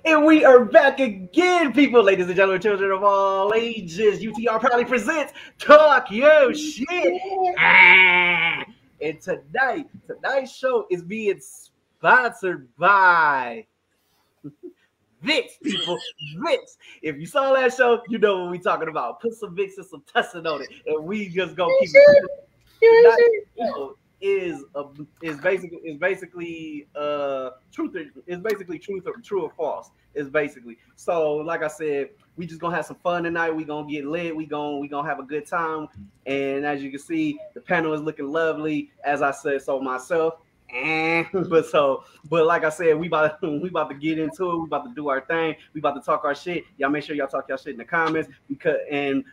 And we are back again, people, ladies and gentlemen, children of all ages. UTR proudly presents Talk Your Shit. And tonight's show is being sponsored by Vicks, people. Vicks. If you saw that show, you know what we're talking about. Put some Vicks and some Tussin on it, and we just gonna keep it. Tonight's show is basically true or false. It's basically, so like I said, we just gonna have some fun tonight. We gonna get lit. We gonna have a good time. And as you can see, the panel is looking lovely. As I said, so myself. But like I said, we about to get into it. We about to do our thing. We about to talk our shit. Y'all make sure y'all talk your shit in the comments, because and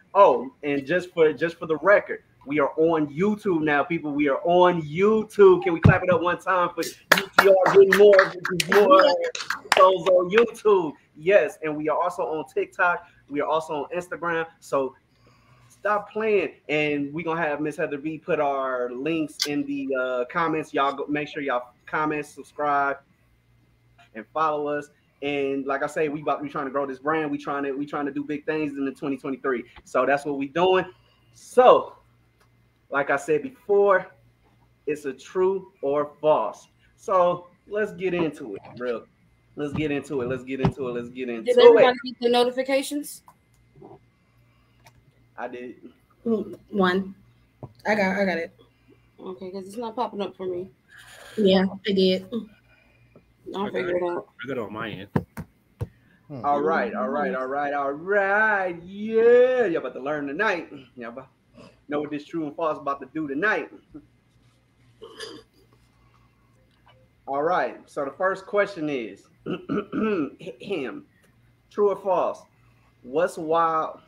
just for the record, we are on YouTube now, people. We are on YouTube. Can we clap it up one time for UTR getting more shows on YouTube? Yes, and we are also on TikTok. We are also on Instagram. So stop playing, and we're gonna have Miss Heather B put our links in the comments. Y'all go, make sure y'all comment, subscribe, and follow us. And like I say, we trying to grow this brand. We trying to do big things in the 2023. So that's what we doing. So, like I said before, it's a true or false. So let's get into it, bro. Let's get into it. Did everybody get the notifications? I did. One. I got it. Okay, because it's not popping up for me. Yeah, I did. I'll figure it out. I got it on my end. All right. Yeah, y'all about to learn tonight. Y'all about to know what this true and false about to do tonight. All right. So the first question is, true or false? What's while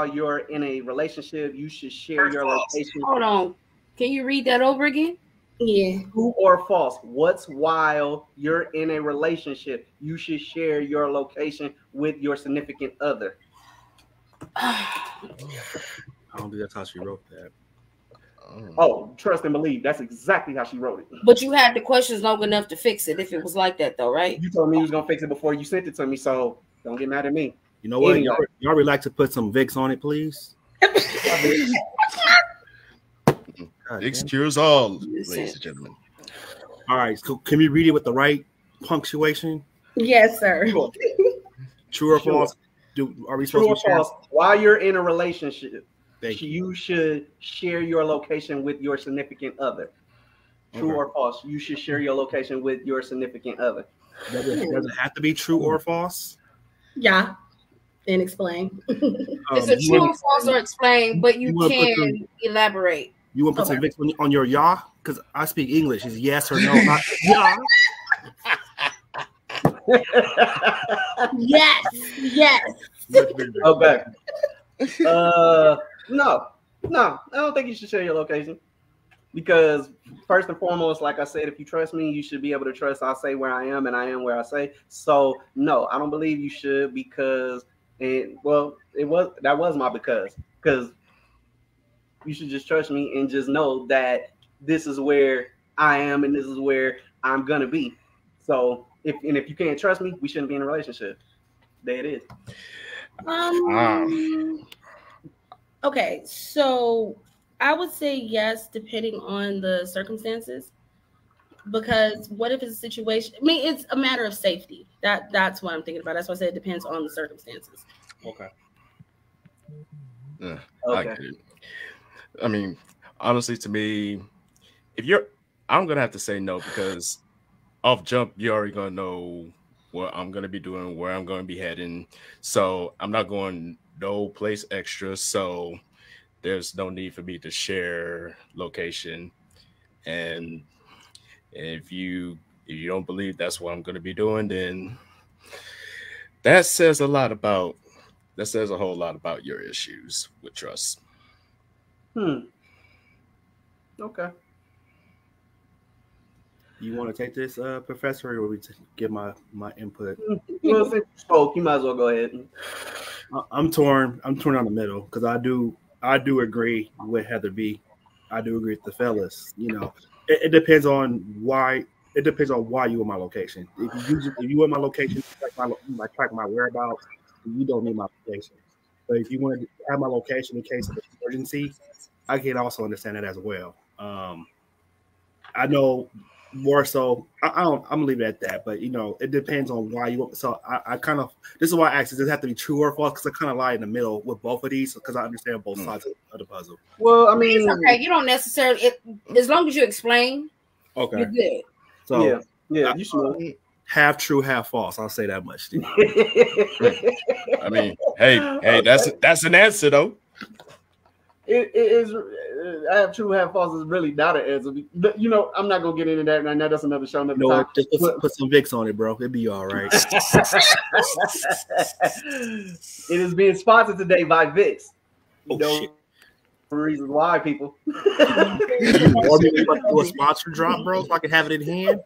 you're in a relationship, you should share your location? Hold on. Can you read that over again? Yeah. True or false? What's while you're in a relationship, you should share your location with your significant other? I don't think that's how she wrote that. Oh, trust and believe. That's exactly how she wrote it. But you had the questions long enough to fix it if it was like that, though, right? You told me you was gonna fix it before you sent it to me, so don't get mad at me. You know what? Y'all would like to put some Vicks on it, please? Vicks cures all, ladies and gentlemen. All right, so can we read it with the right punctuation? Yes, sir. True or false? Are we supposed to false? While you're in a relationship, you should share your location with your significant other. True or false? You should share your location with your significant other. Does it have to be true or false? Yeah. And explain. It's a true or false or explain, but you can elaborate. You want to put some Vicks on your yeah? Because I speak English. It's yes or no, not yeah. Yes. Okay. No. I don't think you should share your location, because first and foremost, like I said, if you trust me, you should be able to trust I say where I am, and I am where I say. So no, I don't believe you should, because that was my because you should just trust me and just know that this is where I am and this is where I'm gonna be. So if you can't trust me, we shouldn't be in a relationship. There it is. Okay, so I would say yes, depending on the circumstances. Because what if it's a situation? I mean, it's a matter of safety. That's what I'm thinking about. That's why I said it depends on the circumstances. Okay. I get it. I mean, honestly, to me, I'm gonna have to say no, because off jump, you're already gonna know what I'm gonna be doing, where I'm gonna be heading. So I'm not going no place extra. So there's no need for me to share location. And if you don't believe that's what I'm going to be doing, then that says a whole lot about your issues with trust. Okay. You want to take this, Professor, or will we give my input? Well, since you spoke, you might as well go ahead. I'm torn. I'm torn on the middle because I do agree with Heather B. I do agree with the fellas. You know, it depends on why. It depends on why you in my location. If you in my location, track my whereabouts, you don't need my location. But if you want to have my location in case of an emergency, I can also understand that as well. I know more so. I'm gonna leave it at that. But you know, it depends on why you. So I kind of, this is why I asked: does it have to be true or false? Because I kind of lie in the middle with both of these because I understand both sides of the puzzle. Well, I mean, it's okay. You don't necessarily. As long as you explain, okay, you're good. So yeah, you should. Half true, half false. I'll say that much. I mean, hey, that's an answer though. It is half true, half false is really not an answer. You know, I'm not gonna get into that right now. That's another show, another time. Just put some Vicks on it, bro. It'll be all right. It is being sponsored today by Vicks. Shit. For reasons why, people. You want me to do a sponsor drop, bro, so I can have it in hand?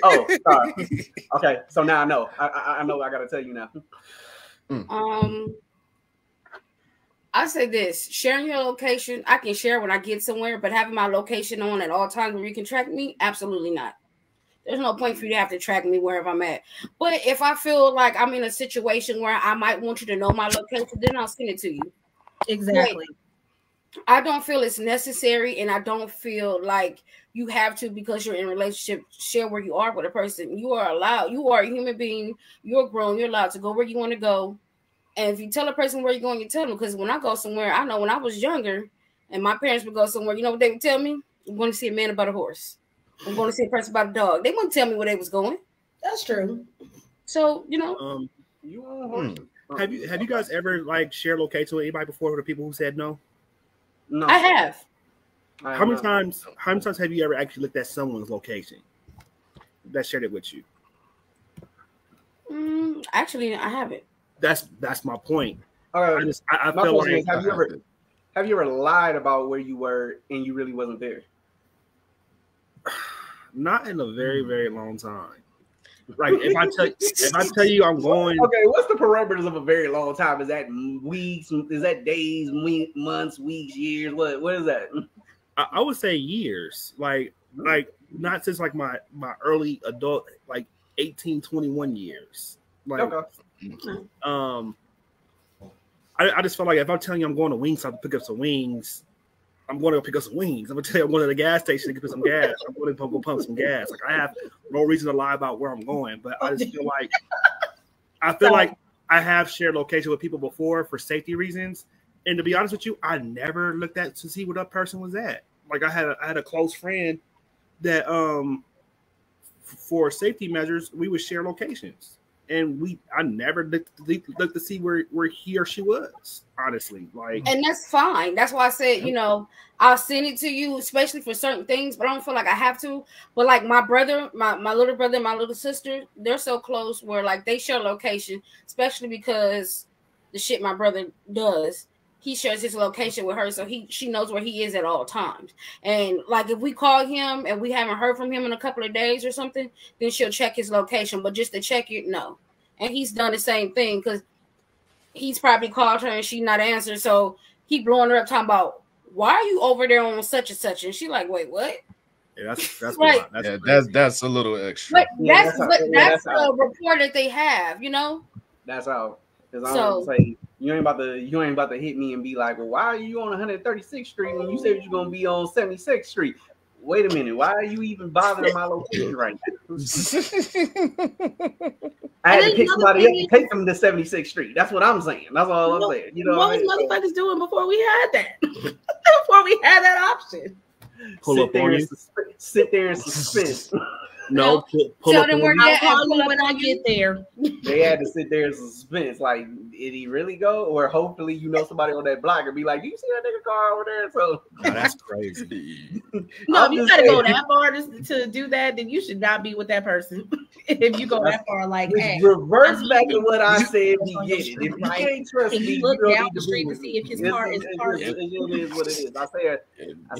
Oh, sorry. Okay, so now I know. I know. I gotta tell you now. I say this: sharing your location, I can share when I get somewhere, but having my location on at all times where you can track me, absolutely not. There's no point for you to have to track me wherever I'm at. But if I feel like I'm in a situation where I might want you to know my location, then I'll send it to you. Exactly. But I don't feel it's necessary, and I don't feel like you have to because you're in a relationship share where you are with a person. You are allowed. You are a human being. You're grown. You're allowed to go where you want to go. And if you tell a person where you're going, you tell them. Because when I go somewhere, I know when I was younger and my parents would go somewhere, you know what they would tell me? I'm going to see a man about a horse. I'm going to see a person about a dog. They wouldn't tell me where they was going. That's true. So, you know. Have you guys ever like shared location with anybody before with the people who said no? No. I have. How many times have you ever actually looked at someone's location that shared it with you? Actually, I haven't. That's my point. I feel like have you ever lied about where you were and you really wasn't there? Not in a very, very long time. Like if I tell you I'm going. Okay, what's the parameters of a very long time? Is that weeks? Is that days, months, weeks, years? What is that? I would say years. Like not since like my early adult, like 18, 21 years. Like I just felt like if I'm telling you I'm going to Wingstop to pick up some wings, I'm going to go pick up some wings. I'm going to tell you I'm going to the gas station to get some gas. I'm going to go pump some gas. Like I have no reason to lie about where I'm going, but I just feel like I have shared location with people before for safety reasons. And to be honest with you, I never looked at to see where that person was at. Like I had a close friend that for safety measures we would share locations. And I never looked to see where he or she was, honestly. And that's fine. That's why I said, you know, I'll send it to you, especially for certain things, but I don't feel like I have to. But like my brother, my little brother, and my little sister, they're so close where like they share location, especially because the shit my brother does. He shares his location with her, so she knows where he is at all times. And like if we call him and we haven't heard from him in a couple of days or something, then she'll check his location. But just to check it, no. And he's done the same thing because he's probably called her and she not answered. So he blowing her up talking about, why are you over there on such and such? And she like, wait, what? Yeah, that's like, that's a little extra. But that's the report that they have, you know. That's how. Because I'm say you ain't about to hit me and be like, well, why are you on 136th Street when you said you're gonna be on 76th Street? Wait a minute, why are you even bothering my location right now? I had to pick somebody up to take them to 76th Street. That's what I'm saying. That's all I'm saying. You know what was motherfuckers doing before we had that? Before we had that option. Sit there in suspense. No, pull Tell up them on where me. they I'll at call and pull you up when I on you. get there. They had to sit there in suspense. Like, did he really go? Or hopefully, you know, somebody on that block and be like, "Do you see that nigga car over there?" So No, that's crazy. No, I'm if you just gotta go saying, that far to do that, then you should not be with that person. If you go that far, like, just hey, reverse I'm back to leaving. what I said. What's Be on your getting. street, If you right? can't trust Can me, you you look don't down need the to be street to with me. see if his car is parked? It is what it is. I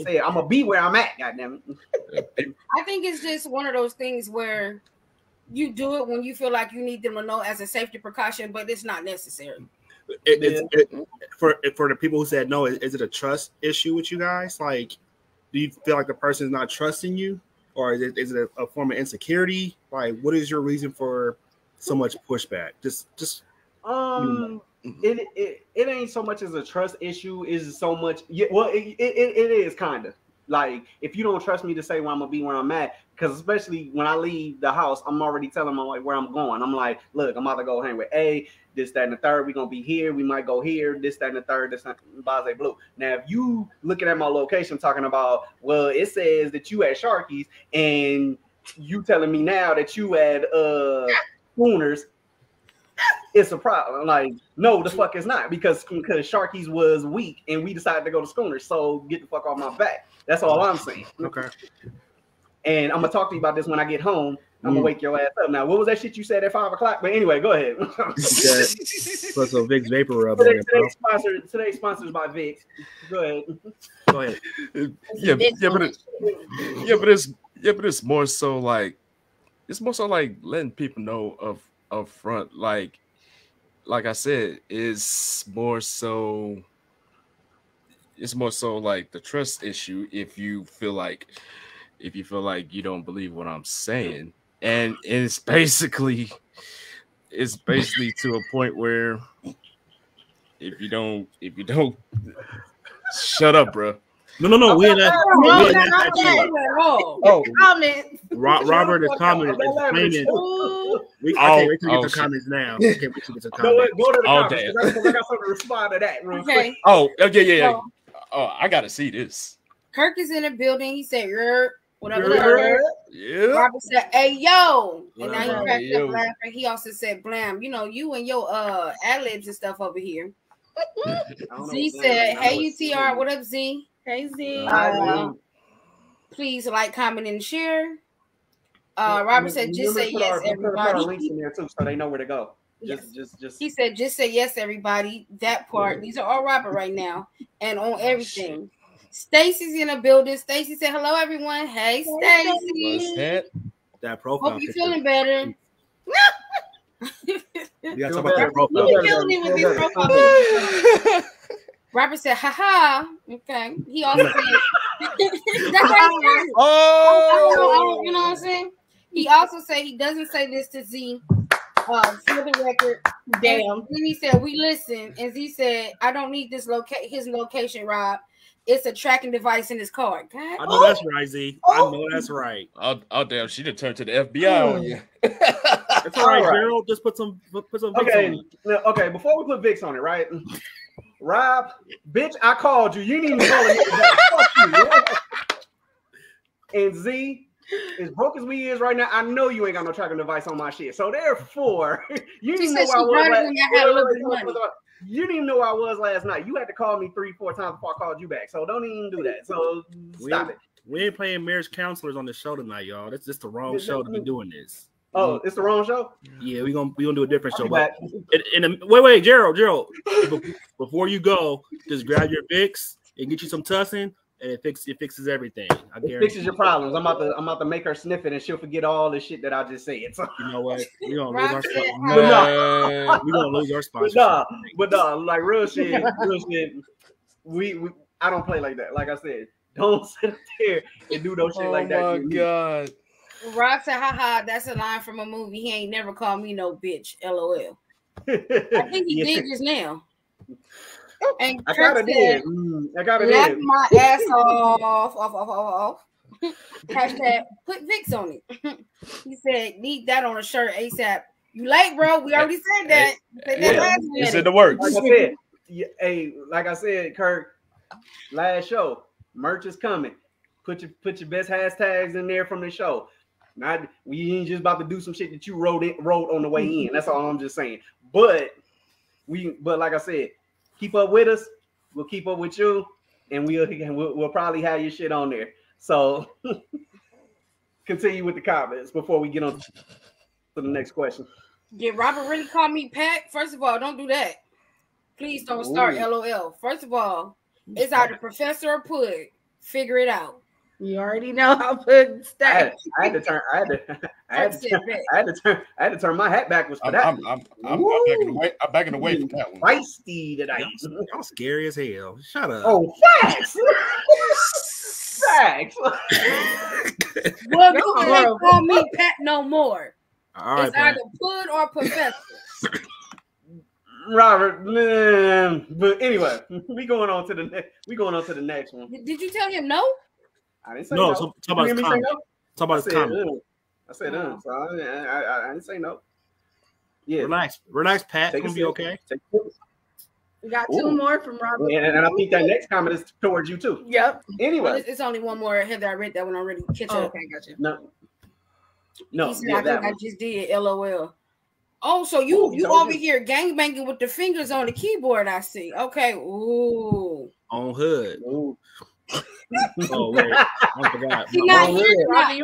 said, I'm gonna be where I'm at. Goddamn it. I think it's just one of those things where you do it when you feel like you need them to know as a safety precaution, but it's not necessary. For the people who said no, is it a trust issue with you guys? Like, do you feel like the person is not trusting you, or is it a form of insecurity? Like, what is your reason for so much pushback? Just It ain't so much as a trust issue. Is so much. Yeah, well, it is kind of like, if you don't trust me to say where I'm gonna be, where I'm at, because especially when I leave the house, I'm already telling my wife where I'm going. I'm like, look, I'm about to go hang with A, this, that, and the third. We're gonna be here. We might go here. This, that, and the third. This, Base Blue. Now, if you looking at my location, talking about, well, it says that you at Sharky's, and you telling me now that you at Schooners, it's a problem. Like, no, the fuck it's not, because Sharky's was weak and we decided to go to Schooners. So get the fuck off my back. That's all I'm saying. okay. And I'm gonna talk to you about this when I get home. I'm gonna wake your ass up. Now, what was that shit you said at 5 o'clock? But anyway, go ahead. Put some Vicks Vapor Rub on it, bro. Today's sponsored by Vicks. Go ahead. Go ahead. But it's more so like letting people know up front. Like I said, it's more so like the trust issue. If you feel like you don't believe what I'm saying, and it's basically to a point where if you don't shut up, bro. No. We in that. Oh, comment. Robert is commenting. I can't wait to get to comments now. I can't wait to get to comments. Go to the comments, damn. because I got something to respond to that real quick. Yeah. Oh, I gotta see this. Kirk is in the building. He said, whatever. Yeah. Robert said, "Hey yo," and What now up, he cracked yo? up laughing. He also said, "Blam, you know, you and your ad libs and stuff over here." Z said, "Hey UTR, what up, Z? Hey Z. Please like, comment, and share." Robert said, "Just say yes, everybody." Links in there too, so they know where to go. Just. He said, "Just say yes, everybody." That part. These are all Robert right now, and on everything. Stacy's in the building. Stacy said, "Hello, everyone." Hey, Stacy. What's that? That profile. Hope you're picture. feeling better. You gotta talk about that profile. You killing me with this profile picture. Robert said, "Haha." Okay. He also said, "That's right." Oh, You know what I'm saying? He also said he doesn't say this to Z. For the record, Damn. then he said, "We listen," and Z said, "I don't need this his location, Rob. It's a tracking device in his car." God. I know that's right, Z. I know that's right. Oh, damn! She done turned to the FBI on you. It's all right, Gerald. Just put some Vicks on it. Okay. Before we put Vicks on it, right? Rob, bitch, I called you. You didn't even call me. Fuck you. And Z, as broke as we is right now, I know you ain't got no tracking device on my shit. So therefore, you didn't know where I was. You didn't even know where I was last night. You had to call me 3-4 times before I called you back. So don't even do that. So stop it. We ain't playing marriage counselors on the show tonight, y'all. That's just the wrong show to be doing this. Oh, it's the wrong show? Yeah, we gonna do a different show. But Wait, Gerald. Before you go, just grab your Vicks and get you some Tussin, and it fixes everything. I guarantee. It fixes your problems. I'm about to make her sniff it, and she'll forget all the shit that I just said. So. You know what? We gonna lose our Man. we gonna lose our sponsor. But like real shit. We I don't play like that. Like I said, don't sit there and do no shit like that. Oh my god. Rob said, "Haha, that's a line from a movie. He ain't never called me no bitch. LOL." I think he did just now. And I Kirk got said, it "Laugh in. my ass off. Hashtag put Vicks on it." He said, "Need that on a shirt ASAP." You late, bro? We already said that. Said that last minute. It's in the works. Like I said, like I said, Kirk, last show, merch is coming. Put your best hashtags in there from the show. Not we ain't just about to do some shit that you wrote on the way in. That's all I'm just saying. But like I said, keep up with us. We'll keep up with you, and we'll probably have your shit on there. So continue with the comments before we get on to the next question. Did Robert really call me Pat? First of all, don't do that. Please don't start LOL. First of all, it's either Professor or Pud. Figure it out. You already know how Pud stay. I had to turn my hat backwards for that. I'm backing away from that one. Feisty tonight. Y'all scary as hell. Shut up. Oh, facts. Facts. Well, you can't call me Pat no more. All right, it's either Pud or Professor. Robert, man. But anyway, we going on to the next one. Did you tell him no? I didn't say no. no. Talk about his comment. Talk about his comment. I said so I didn't say no. Yeah. Relax, Pat. It's gonna be okay. We got two more from Robert. Yeah, and I think that next comment is towards you too. Yep. Anyway, well, it's only one more. Heather, I read that one already. Catch up. Okay, gotcha. No. He said, I think I just did. LOL. Oh, so you over here gangbanging with the fingers on the keyboard? I see. Okay. Ooh. On Hood. Ooh. Oh wait, I forgot. You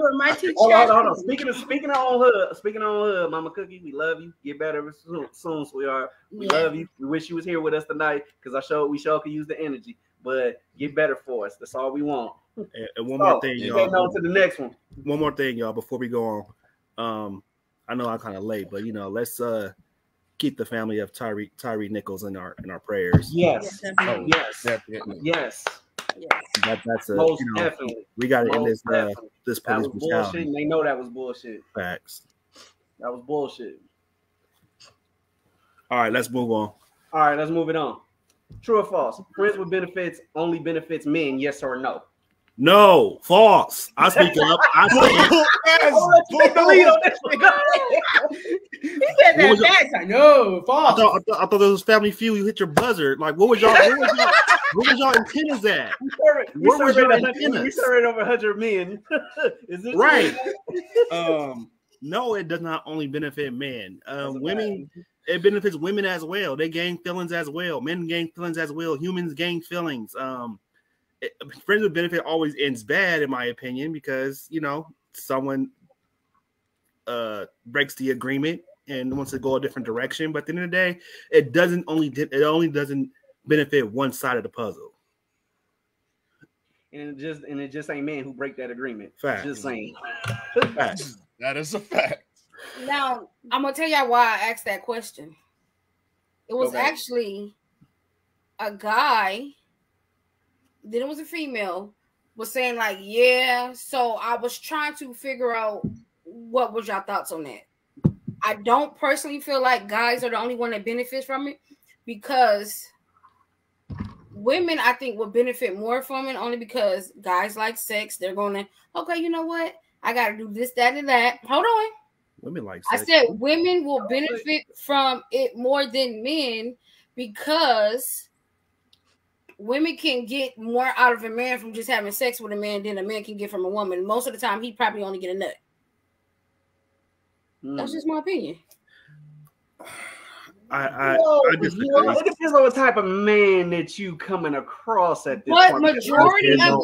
were my teacher. Hold on. Speaking of Hood, Mama Cookie, we love you. Get better soon, sweetheart. We love you. We wish you was here with us tonight because we sure could use the energy. But get better for us. That's all we want. And one more thing, y'all. Heading on to the next one. One more thing, y'all, before we go on. I know I'm kind of late, but let's keep the family of Tyree Nichols in our prayers. Yes. Yes. That's most definitely. We got to end this police brutality. They know that was bullshit. Facts. That was bullshit. All right, let's move on. All right, let's move it on. True or false? Friends with benefits only benefits men, yes or no? No, false. I speak up. Take the lead on this one. He said that fast. I know, false. I thought it was Family Feud. You hit your buzzer. Like, what was y'all antennas at? We served over 100 men. Is this right? No, it does not only benefit men. Women, it benefits women as well. They gain feelings as well. Men gain feelings as well. Humans gain feelings. Friends with benefit always ends bad, in my opinion, because someone breaks the agreement and wants to go a different direction. But at the end of the day, it only doesn't benefit one side of the puzzle. And it just ain't men who break that agreement. Fact. Just saying. Fact. That is a fact. Now I'm gonna tell y'all why I asked that question. It was actually a guy. Then it was a female, was saying like, yeah. So I was trying to figure out what was y'all thoughts on that. I don't personally feel like guys are the only one that benefits from it, because women, I think, will benefit more from it only because guys like sex. They're going to, okay, you know what? I got to do this, that, and that. Hold on. Women like sex. I said women will benefit from it more than men because women can get more out of a man from just having sex with a man than a man can get from a woman. Most of the time, he probably only get a nut. That's just my opinion. I disagree. It depends on what type of man that you coming across at this point. Majority of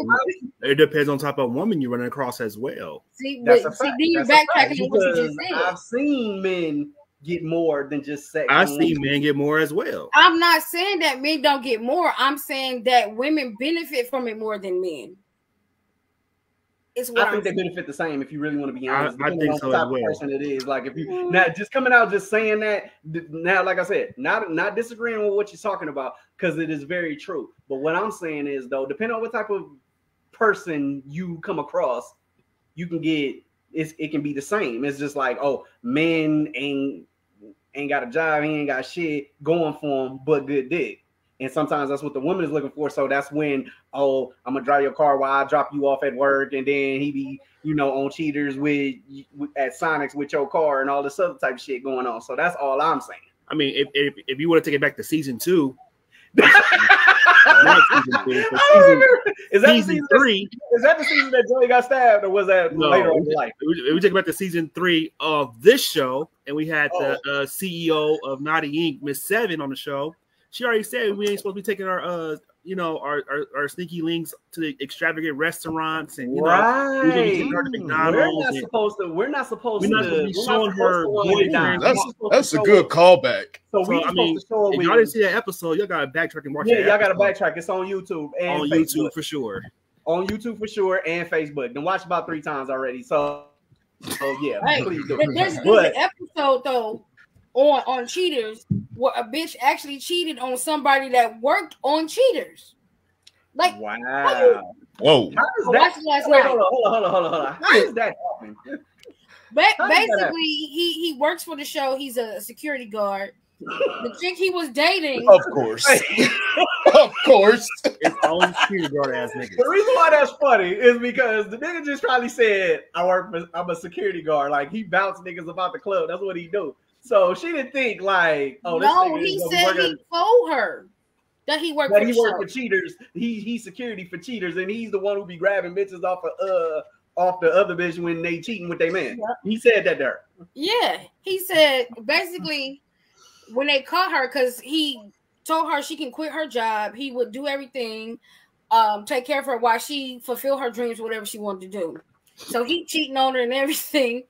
it depends on type of woman you're running across as well. See, then you're backtracking on what you just said. I've seen men get more than just sex. I've seen men get more as well. I'm not saying that men don't get more. I'm saying that women benefit from it more than men. I think they benefit the same. If you really want to be honest, I think so as well. Person it is like if you now just coming out just saying that now, like I said, not disagreeing with what you're talking about because it is very true. But what I'm saying is though, depending on what type of person you come across, you can get it can be the same. It's just like, oh, men ain't got a job, he ain't got shit going for him, but good dick. And sometimes that's what the woman is looking for. So that's when, oh, I'm gonna drive your car while I drop you off at work, and then he be, on cheaters at Sonics with your car and all this other type of shit going on. So that's all I'm saying. I mean, if you want to take it back to season 2, Not season 2. For I don't remember. Is that the season season 3. Is that the season that Joey got stabbed, or was that No, later on in life? we talking about the season 3 of this show, and we had the CEO of Naughty Inc., Miss Seven, on the show. She already said we ain't supposed to be taking our our sneaky links to the extravagant restaurants, and Right. We're not supposed to be showing her boyfriend. That's a good callback. So we supposed to show if y'all didn't see that episode, y'all gotta backtrack and watch it. Yeah, y'all gotta backtrack. It's on YouTube and on Facebook. YouTube for sure. On YouTube for sure and Facebook. Then watch about 3 times already. So yeah, Hey, please do. there's an episode though on Cheaters where a bitch actually cheated on somebody that worked on Cheaters. Like, wow. Whoa. How is I that? watched it last Wait, night. hold on. How is that happening? Basically, he works for the show. He's a security guard. The chick he was dating. Of course. Of course. It's all security guard ass niggas. The reason why that's funny is because the nigga just probably said, I'm a security guard. Like, he bounced niggas about the club. That's what he do. So she didn't think like, oh, this no, nigga he said he told her that he worked for cheaters. He's security for cheaters, and he's the one who be grabbing bitches off the other bitch when they cheating with their man. Yep. He said that there. Yeah, he said basically when they caught her, because he told her she can quit her job, he would do everything, take care of her while she fulfill her dreams, whatever she wanted to do. So he cheating on her and everything.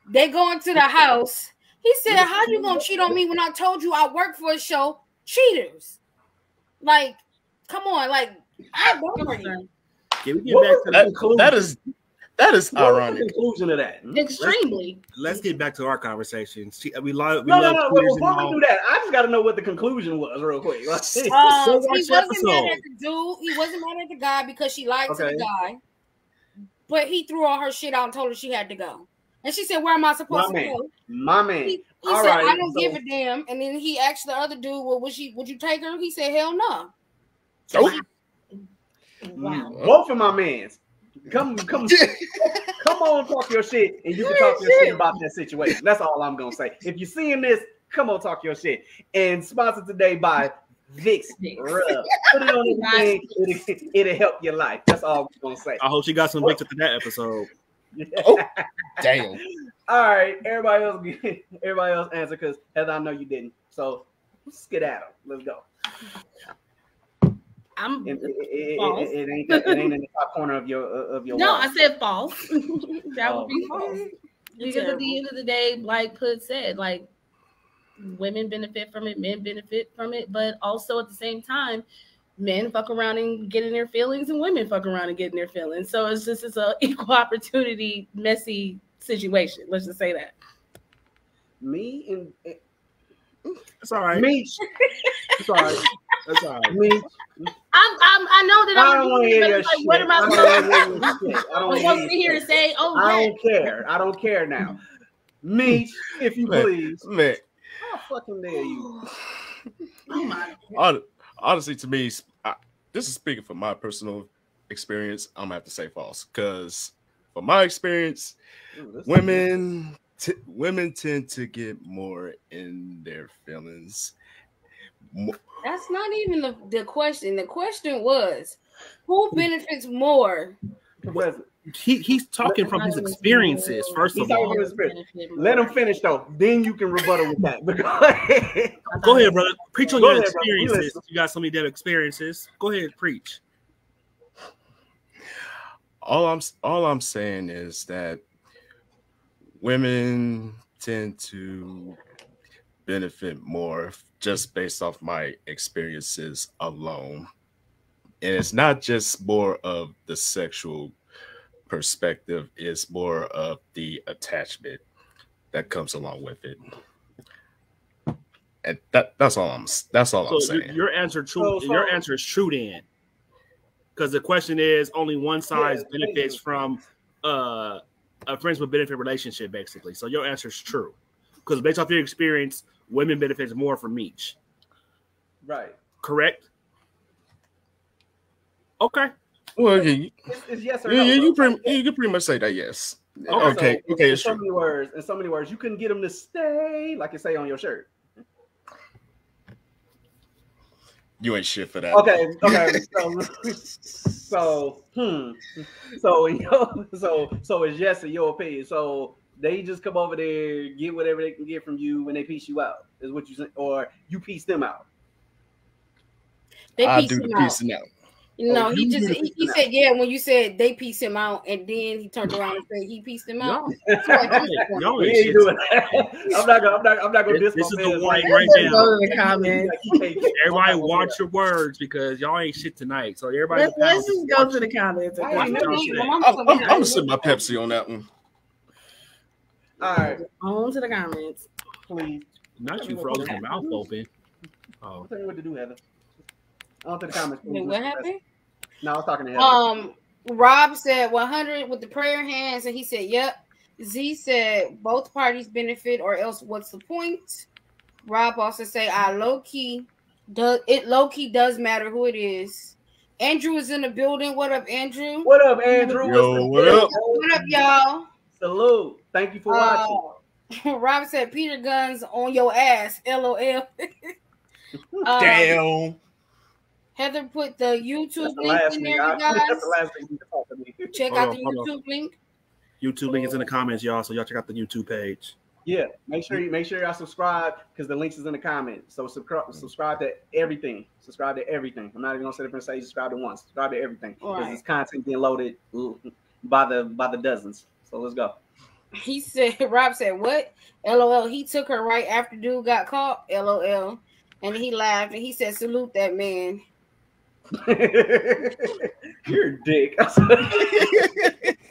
They go into the house. He said, how you gonna cheat on me when I told you I work for a show? Cheaters. Like, come on, like, I don't know. Can we get back to that is ironic. The conclusion of that? Extremely. Let's get back to our conversation. No. Before we do that, I just got to know what the conclusion was real quick. He wasn't mad at the dude. He wasn't mad at the guy because she lied to the guy. But he threw all her shit out and told her she had to go. And she said, where am I supposed to go? My man. He said, I don't give a damn. And then he asked the other dude, well, would you take her? He said, hell no. Oh. Wow. Both of my mans. Come on, talk your shit, and you can talk your shit about that situation. That's all I'm gonna say. If you're seeing this, come on, talk your shit. And sponsored today by Vicks Rub. Put it on anything, it'll help your life. That's all we're gonna say. I hope she got some Vicks after that episode. Oh, damn. All right, everybody else answer, because Heather, I know you didn't. So skedaddle. Let's go. It ain't in the top corner of your No, wall. I said false. That would be false. Because at the end of the day, like Pud said, like women benefit from it, men benefit from it, but also at the same time, men fuck around and get in their feelings, and women fuck around and get in their feelings. So it's an equal opportunity, messy situation. Let's just say that. Me and it's all right. Me. It's all right. That's all right. Me. I know that I don't want to hear your shit. What am I supposed to sit here and say? Oh, I don't care. I don't care now. Me, if you please. Man. How fucking dare you? Oh my. Honestly, to me, this is speaking from my personal experience. I'm gonna have to say false, because from my experience, women tend to get more in their feelings. That's not even the question. The question was, who benefits more? He's talking from his experiences. First of all, let him finish though. Then you can rebuttal with that. Go ahead, brother. Preach on your experiences. You got so many damn experiences. Go ahead, preach. All I'm saying is that women tend to benefit more just based off my experiences alone. And it's not just more of the sexual perspective, it's more of the attachment that comes along with it. And that's all I'm saying. Your answer is true then. Because the question is only one side benefits from a friends with benefit relationship, basically. So your answer is true. Because based off your experience, women benefits more from each. Right. Correct? Okay. Well, it's yes or no. You can pretty much say that, yes. Okay. So, okay. In so many words, you couldn't get them to stay, like it say on your shirt. You ain't shit for that. Okay. So it's yes in your opinion. So they just come over there, get whatever they can get from you, and they piece you out. Is what you say, or you piece them out. They I piece do the him out. piecing out. No, Oh, he you just do the he piecing said yeah when you said they pieced him out, and then he turned around and said he pieced him out. That's what I'm saying. Y'all We ain't ain't shit. doing that. I'm not gonna diss This my is the man. warning right Let's now. go to the comments. Everybody watch your words because y'all ain't shit tonight. So everybody, Let's just go to the comments. Why Okay? ain't Watch never- y'all Well, shit. I'm I'm gonna sip my Pepsi on that one. All right, On to the comments. please. Not you frozen your mouth open. Oh, I'll tell you what to do, Heather. On to the comments. Please. Wait, what happened? No, I was talking to Heather. Rob said 100 with the prayer hands, and he said, "Yep." Z said both parties benefit, or else what's the point? Rob also say, "I low key does matter who it is." Andrew is in the building. What up, Andrew? What up, Andrew? Yo, what up? What up, y'all? Salute. Thank you for watching. Rob said, "Peter Guns on your ass." LOL. Damn. Heather put the YouTube That's the link last in thing. there, you guys. That's the last thing you can talk to me. Check Hold out on, the hold on. YouTube link. YouTube link is in the comments, y'all. So y'all check out the YouTube page. Yeah, make sure y'all subscribe because the links is in the comments. So subscribe to everything. Subscribe to everything. I'm not even gonna sit up and say subscribe to one. Subscribe to everything because Right. this content being loaded by the dozens. So let's go. He said, Rob said, "What? LOL." He took her right after dude got caught. LOL. And he laughed and he said, "Salute that man." You're a dick.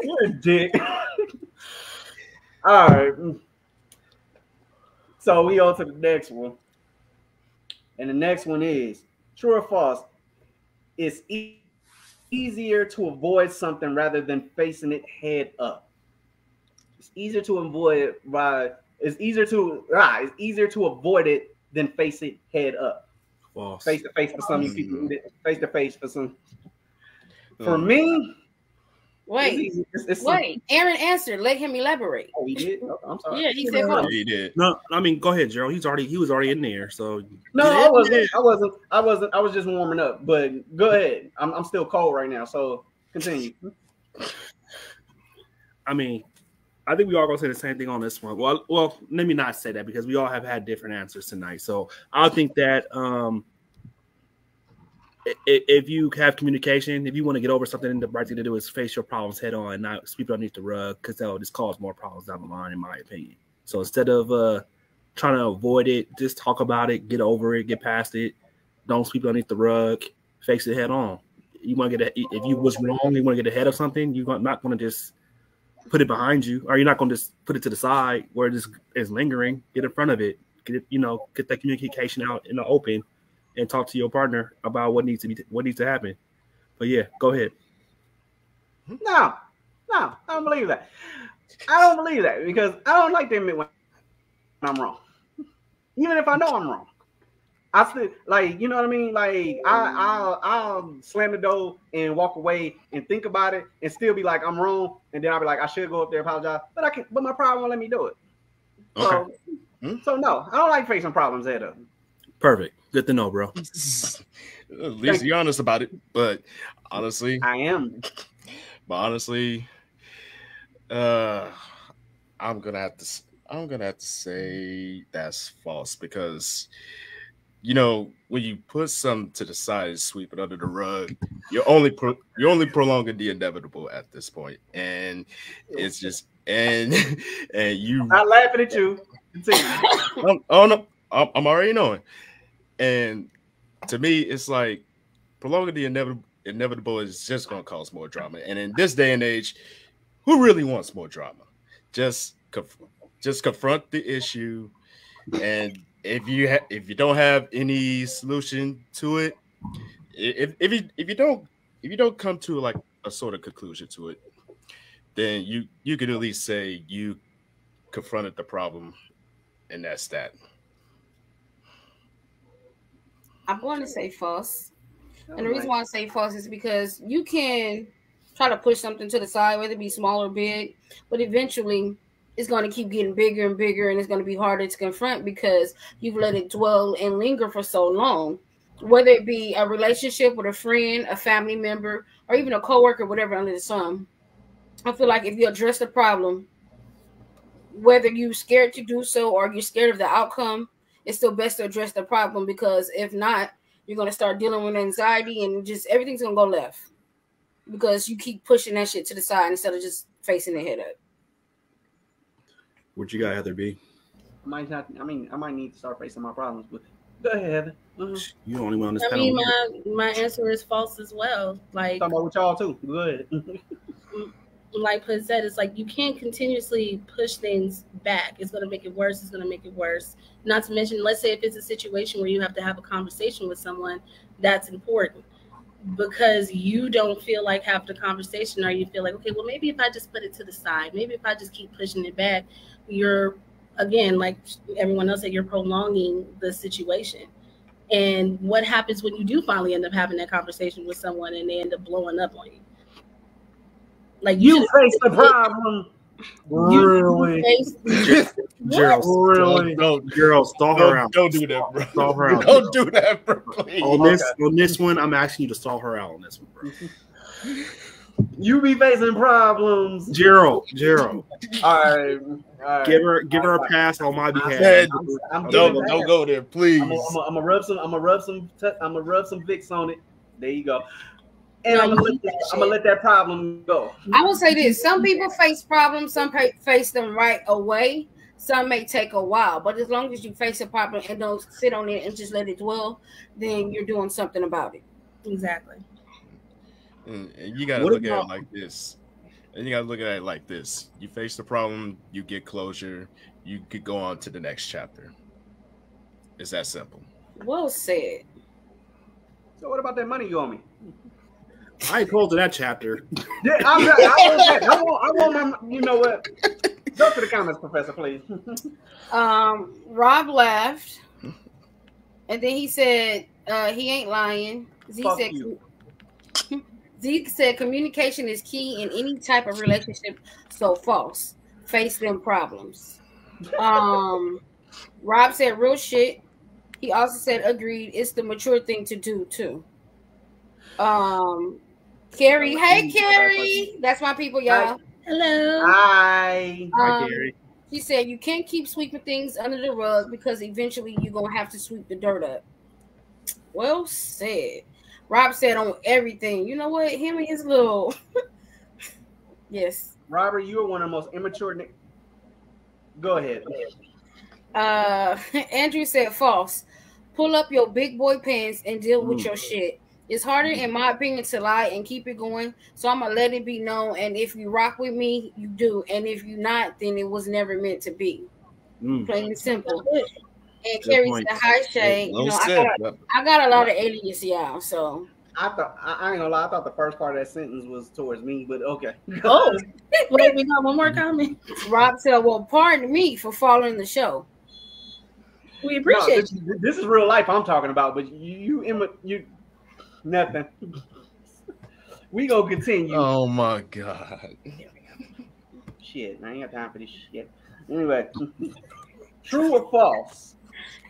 You're a dick. All right. So we on to the next one. And the next one is true or false. It's easier to avoid something rather than facing it head up. It's easier to avoid it's easier to avoid it than face it head up. False. Face to face for some people. Face to face for some. For me, Wait, it's wait. Aaron answered. Let him elaborate. Oh, he did. Oh, I'm sorry. Yeah, he said false. He did. No, I mean, go ahead, Gerald. He was already in there. So No, I wasn't. I was just warming up. But go ahead. I'm still cold right now. So continue. I mean, I think we all gonna say the same thing on this one. Well, let me not say that because we all have had different answers tonight. So I think that if you have communication, if you want to get over something, the right thing to do is face your problems head on, and not sweep it underneath the rug, because that'll just cause more problems down the line, in my opinion. So instead of trying to avoid it, just talk about it, get over it, get past it. Don't sweep it underneath the rug. Face it head on. You want to get if you was wrong, you want to get ahead of something. You're not going to just put it behind you, or you're not going to just put it to the side where it just is lingering. Get in front of it. Get that communication out in the open, and talk to your partner about what needs to happen. But yeah, go ahead. No, I don't believe that. I don't believe that because I don't like to admit when I'm wrong, even if I know I'm wrong. I still you know what I mean. Like I'll slam the door and walk away and think about it and still be like I'm wrong, and then I'll be like I should go up there and apologize, but I can't. But my pride won't let me do it. Okay. So no, I don't like facing problems head up. Perfect. Good to know, bro. At least you're honest about it. But honestly, I am. I'm gonna have to say that's false because when you put something to the side and sweep it under the rug, you're only prolonging the inevitable at this point, and it's just and you. I'm laughing at you. Continue. I'm already knowing, and to me, it's like prolonging the inevitable is just going to cause more drama. And in this day and age, who really wants more drama? Just confront the issue, and if you don't have any solution to it, if you don't come to like a sort of conclusion to it, then you could at least say you confronted the problem, and that's that. I'm going to say false. And the reason why I say false is because you can try to push something to the side, whether it be small or big, but eventually it's going to keep getting bigger and bigger, and it's going to be harder to confront because you've let it dwell and linger for so long. whether it be a relationship with a friend, a family member, or even a coworker, whatever under the sun. I feel like if you address the problem, whether you're scared to do so or you're scared of the outcome, it's still best to address the problem, because if not, you're going to start dealing with anxiety and just everything's going to go left because you keep pushing that shit to the side instead of just facing it head up. What you got, Heather B? I might need to start facing my problems, but go ahead, Heather. You the only one on this I panel. mean, my answer is false as well. Like, Talking about with y'all too. Go ahead. like Put said, it's like you can't continuously push things back. It's going to make it worse. It's going to make it worse. Not to mention, let's say if it's a situation where you have to have a conversation with someone, that's important because you don't feel like having a conversation, or you feel like, okay, well, maybe if I just put it to the side, maybe if I just keep pushing it back, you're, again, like everyone else said, you're prolonging the situation. And what happens when you do finally end up having that conversation with someone and they end up blowing up on you? Like You face the problem. Really? Gerald, Really? Gerald, stall her out. Don't do that, bro. Stall her out. Don't do that, bro. Please. On this one, I'm asking you to stall her out on this one, bro. You be facing problems. Gerald, All right. give her a pass on my behalf. Said, I'm don't go there, please. I'm gonna rub some Vicks on it. There you go. And No, I'm you gonna need that let that problem go. I will say this: some people face problems, some face them right away. Some may take a while, but as long as you face a problem and don't sit on it and just let it dwell, then you're doing something about it. Exactly. And you gotta look at it like this. And you gotta look at it like this. You face the problem, you get closure, you could go on to the next chapter. It's that simple. Well said. So what about that money you owe me? I ain't close to that chapter. Yeah, I want my. You know what? Go to the comments, Professor, please. Rob laughed, and then he said he ain't lying. Zeke said communication is key in any type of relationship. So false. Face them problems. Rob said real shit. He also said agreed. It's the mature thing to do too. Carrie, hey Carrie, that's my people, y'all. Hello. Hi. Hi, Gary. She said you can't keep sweeping things under the rug because eventually you're gonna have to sweep the dirt up. Well said. Rob said on everything. You know what? Him and his little yes. Robert, you are one of the most immature. Go ahead. Andrew said false. Pull up your big boy pants and deal with your shit. It's harder, in my opinion, to lie and keep it going. So I'm gonna let it be known. And if you rock with me, you do. And if you not, then it was never meant to be. Plain and simple. And Carrie said hi, Shay. You know, I got a lot of alias, y'all. So I ain't gonna lie. I thought the first part of that sentence was towards me, but okay. Oh, wait, we got one more comment. Rob said, "Well, pardon me for following the show. We appreciate you. This is real life I'm talking about, but you nothing. We gonna continue. Oh my god. Shit, I ain't got time for this shit. Anyway, true or false?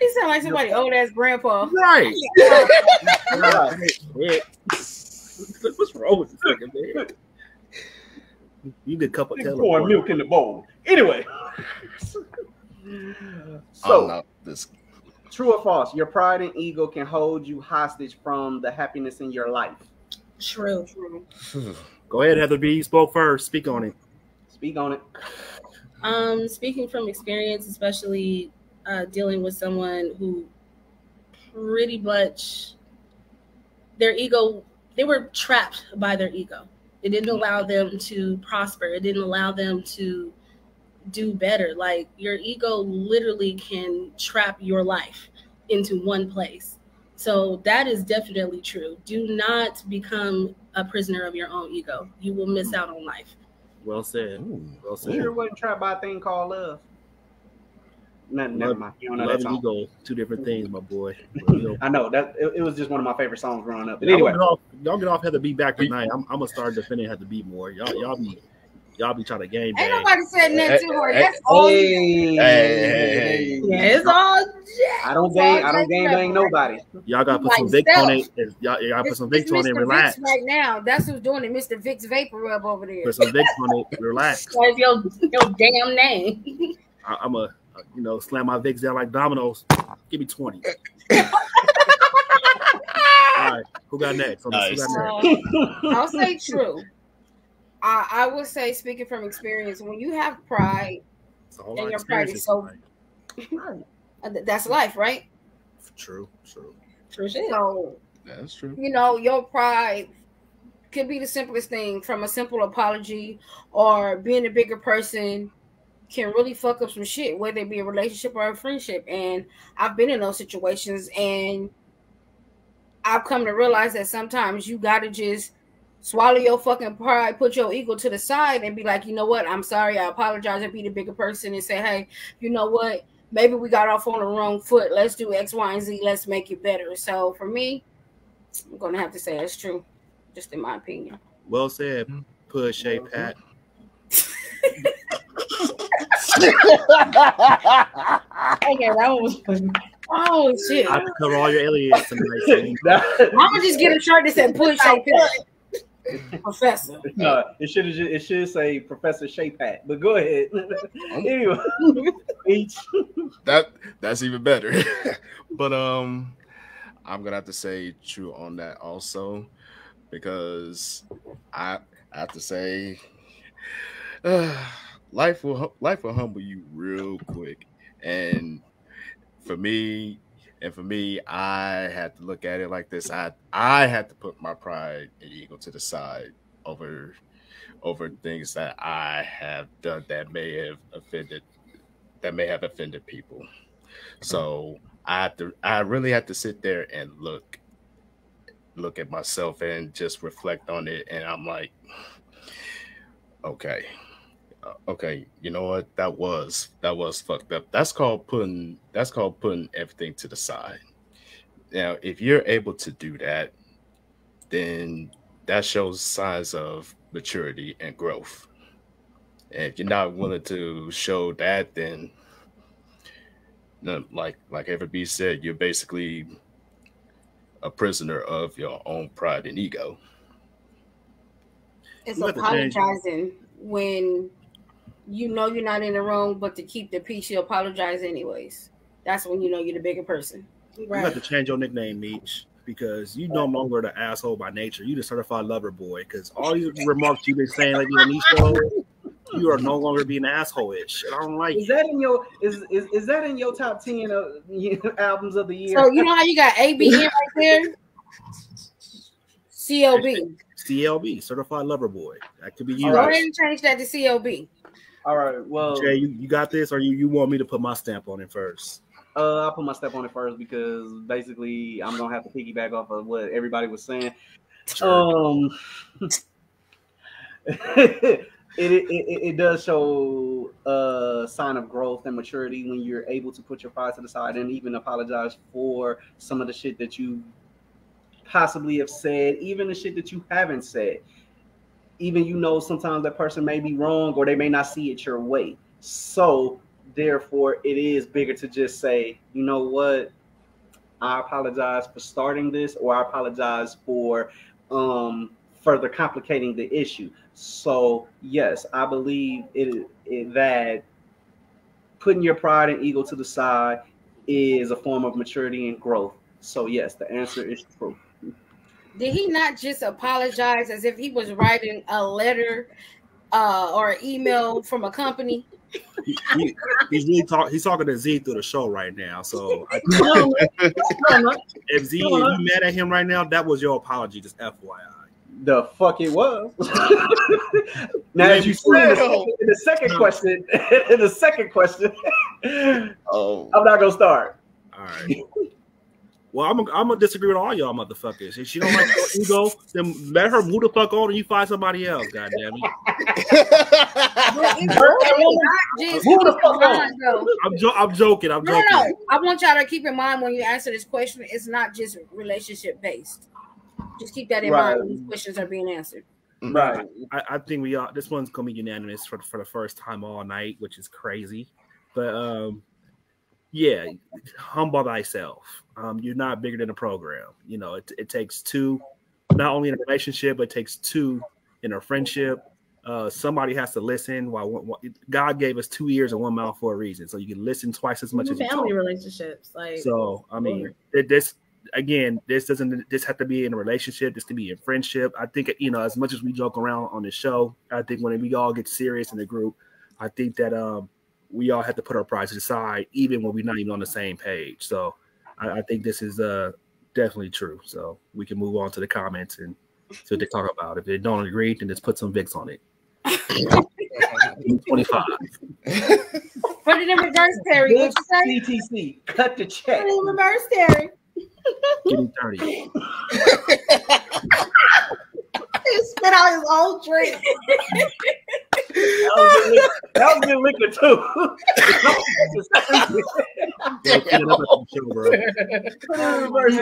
He sound like somebody old ass grandpa. Right. What's wrong with this nigga, man? You get a cup of pour milk in the bowl. Anyway. So, true or false? Your pride and ego can hold you hostage from the happiness in your life. True. Go ahead, Heather B. You spoke first. Speak on it. Speak on it. Speaking from experience, especially dealing with someone who pretty much their ego, they were trapped by their ego. It didn't allow them to prosper. It didn't allow them to do better. Like, your ego literally can trap your life into one place. So that is definitely true. Do not become a prisoner of your own ego. You will miss out on life. Well said. Well said. Sure wasn't trapped by a thing called love. Never mind. You don't know love that song. and ego, two different things, my boy. I know that it was just one of my favorite songs growing up. But anyway, y'all get off Heather B back tonight. I'm gonna start defending Heather B more. Y'all be Y'all be trying to game Ain't bang. nobody said nothing to her. That's all you. Hey. Yeah, it's all jack. I don't game bang nobody. Y'all gotta put Like some Vicks stealth. on it. Y'all gotta put some Vicks on it. Mr. Relax. Vicks right now. That's who's doing it. Mr. Vicks Vapor Rub over there. Put some Vicks on it. Relax. That's your damn name. I'm a slam my Vicks down like dominoes. Give me 20. All right, who got next? Nice. Who got next? I'll say true. I would say, speaking from experience, when you have pride, It's a whole and lot your of pride is experiences. so that's life, right? True. True shit. So That's true. your pride could be the simplest thing, from a simple apology or being a bigger person can really fuck up some shit, whether it be a relationship or a friendship. And I've been in those situations, and I've come to realize that sometimes you gotta just swallow your fucking pride, put your ego to the side, and be like, you know what? I'm sorry. I apologize, and be the bigger person and say, hey, you know what? Maybe we got off on the wrong foot. Let's do X, Y, and Z. Let's make it better. So for me, I'm gonna have to say that's true, just in my opinion. Well said. Push, Shay, Pat. Okay, that one was funny. Oh shit! I have to cover all your aliens tonight. I'm gonna just get a shirt that said "Push Shape Professor." No, it should say Professor Shapat. But go ahead. Anyway, each. That's even better. But I'm gonna have to say true on that also, because I have to say life will humble you real quick. And for me, I had to look at it like this. I had to put my pride and ego to the side over things that I have done that may have offended people. So I really had to sit there and look at myself and just reflect on it. And I'm like, okay, you know what? That was fucked up. That's called putting everything to the side. Now, if you're able to do that, then that shows signs of maturity and growth. And if you're not willing to show that, then like Everbee said, you're basically a prisoner of your own pride and ego. It's You have to change. apologizing when you know you're not in the wrong, but to keep the peace, you apologize anyways. That's when you know you're the bigger person. You have to change your nickname, Meech, because you no longer the asshole by nature. You the certified lover boy. Because all these remarks you've been saying like on these shows, you are no longer being asshole-ish. I don't like Is that in your is that in your top 10 albums of the year? So you know how you got ABN right there? CLB. CLB, certified lover boy. That could be you. Go ahead and change that to CLB. All right. Well, Jay, you got this, or you want me to put my stamp on it first? I'll put my step on it first because basically I'm gonna have to piggyback off of what everybody was saying. It does show a sign of growth and maturity when you're able to put your pride to the side and even apologize for some of the shit that you possibly have said, even the shit that you haven't said. Even sometimes that person may be wrong or they may not see it your way. So therefore, it is bigger to just say, you know what? I apologize for starting this, or I apologize for further complicating the issue. So yes, I believe that putting your pride and ego to the side is a form of maturity and growth. So yes, the answer is true. Did he not just apologize as if he was writing a letter or an email from a company? He's talking to Z through the show right now. So if Z, if you mad at him right now, that was your apology. Just FYI. The fuck it was. Now, as you said in the second question, Oh, I'm not gonna start. All right. Well, I'm gonna disagree with all y'all motherfuckers. If she don't like your ego, then let her move the fuck on and you find somebody else. God damn it. I'm joking. No. I want y'all to keep in mind when you answer this question, it's not just relationship based. Just keep that in mind when these questions are being answered. Right. I think we all. This one's gonna be unanimous for the first time all night, which is crazy. But yeah, humble thyself. You're not bigger than a program. You know, it takes two, not only in a relationship, but it takes two in a friendship. Somebody has to listen. God gave us 2 ears and 1 mouth for a reason, so you can listen twice as much as you family talk. relationships. Like, So I mean, this doesn't have to be in a relationship. This can be in friendship. I think, you know, as much as we joke around on this show, I think when we all get serious in the group, I think that we all have to put our prides aside, even when we're not even on the same page. So I think this is definitely true. So we can move on to the comments and see what they talk about. If they don't agree, then just put some Vicks on it. 25. Put it in reverse, Terry. What you say? CTC, cut the check. put it in reverse, Terry. Give me 30. He spit out his own drink. That was good liquor too. Yeah, get it up at the show, bro. Put it in reverse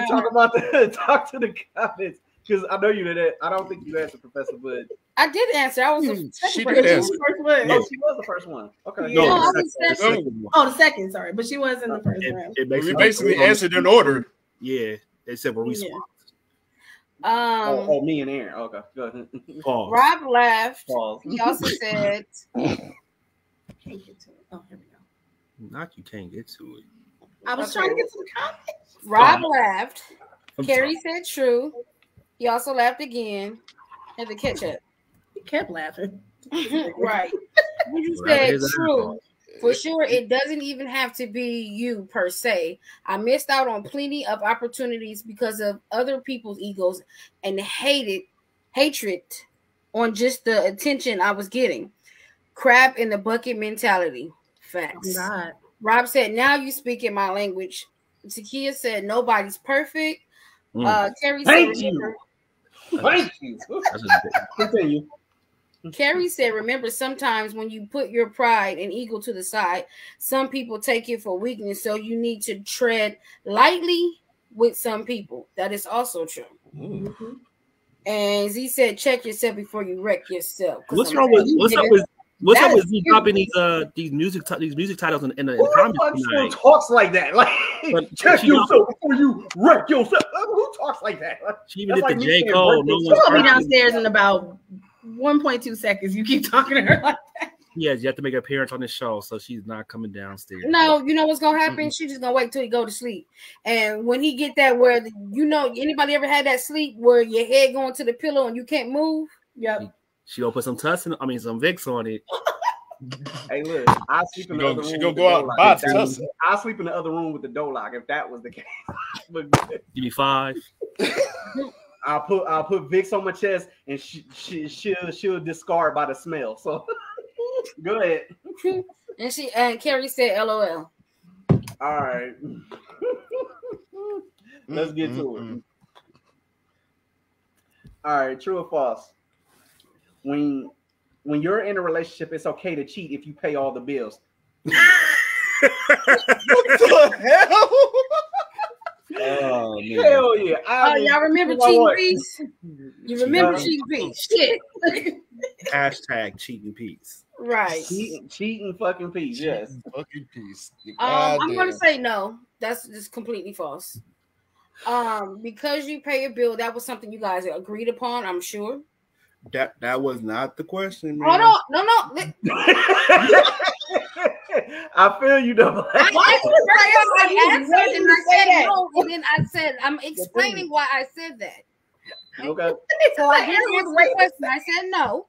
and talk to the comments. Because I know you did it. I don't think you answered, Professor, but I did answer. I was the second She person. did answer. oh, she was the first one. Okay. No, I the was second second. one. Oh, the second, sorry, but she was in the first round. We basically answered in order. Yeah, they said where we Yeah. swapped. Oh, me and Aaron. Okay, go ahead. Pause. Rob laughed. Pause. He also said, Can't get to it. Oh, here we go. Not you can't get to it. I was Okay. trying to get to the comments. Rob laughed. I'm Carrie sorry. said true. He also laughed again. And the ketchup. He kept laughing. Right. You Well, said his true. eyeball. For sure, it doesn't even have to be you per se. I missed out on plenty of opportunities because of other people's egos and hatred on just the attention I was getting. Crab in the bucket mentality. Facts. Oh, God. Rob said, now you speak in my language. Takia said, nobody's perfect. Terry Thank said, you. Thank you. That's a Continue. Carrie said, remember, sometimes when you put your pride and ego to the side, some people take it for weakness. So you need to tread lightly with some people. That is also true. Mhm. And Z said, check yourself before you wreck yourself. What's up with That is you dropping these music titles in the comments Who tonight? talks like that? Like, But check she yourself before you wreck yourself. Who talks like that? She even That's did like the me J. saying Cole. birthday No songs. one's She'll be perfect. downstairs in about 1.2 seconds. You keep talking to her like that. Yes, you have to make an appearance on this show, so she's not coming downstairs. No, you know what's gonna happen? She's just gonna wait till he go to sleep. And when he get that where anybody ever had that sleep where your head going to the pillow and you can't move? Yep. She gonna put some some Vicks on it. Hey, look, I sleep in the other room. She with gonna the go out door and lock. buy If that was- Tussin. I sleep in the other room with the door lock if that was the case. But Give me 5. I'll put Vicks on my chest and she'll discard by the smell. So go ahead. And Carrie said, LOL. All right. Let's get to it. All right, true or false? When you're in a relationship, it's okay to cheat if you pay all the bills. What the hell? Oh, man. Hell yeah! Oh, y'all remember Cheating Peace? You remember Cheating Peace? Shit. Hashtag cheating peace. Right. Cheating fucking peace. Yes. Fucking piece. I'm gonna say no. That's just completely false. Because you pay a bill, that was something you guys agreed upon, I'm sure. That was not the question, man. Hold on, no. I feel you though. I answered and I said no, and then I said I'm explaining why I said that. Okay. So I did answer the question. I said no.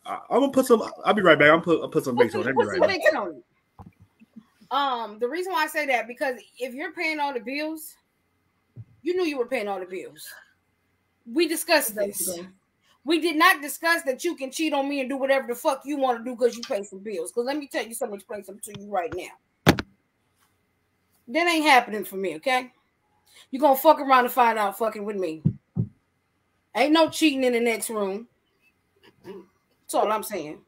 I'm gonna put some. I'll be right back. I'll put some Vicks on. I'll be Put right some back. Vicks on it. The reason why I say that because if you're paying all the bills, you knew you were paying all the bills. We discussed this. We did not discuss that you can cheat on me and do whatever the fuck you want to do because you pay some bills. Because let me tell you something, explain something to you right now. That ain't happening for me, okay? You're going to fuck around and find out fucking with me. Ain't no cheating in the next room. That's all I'm saying.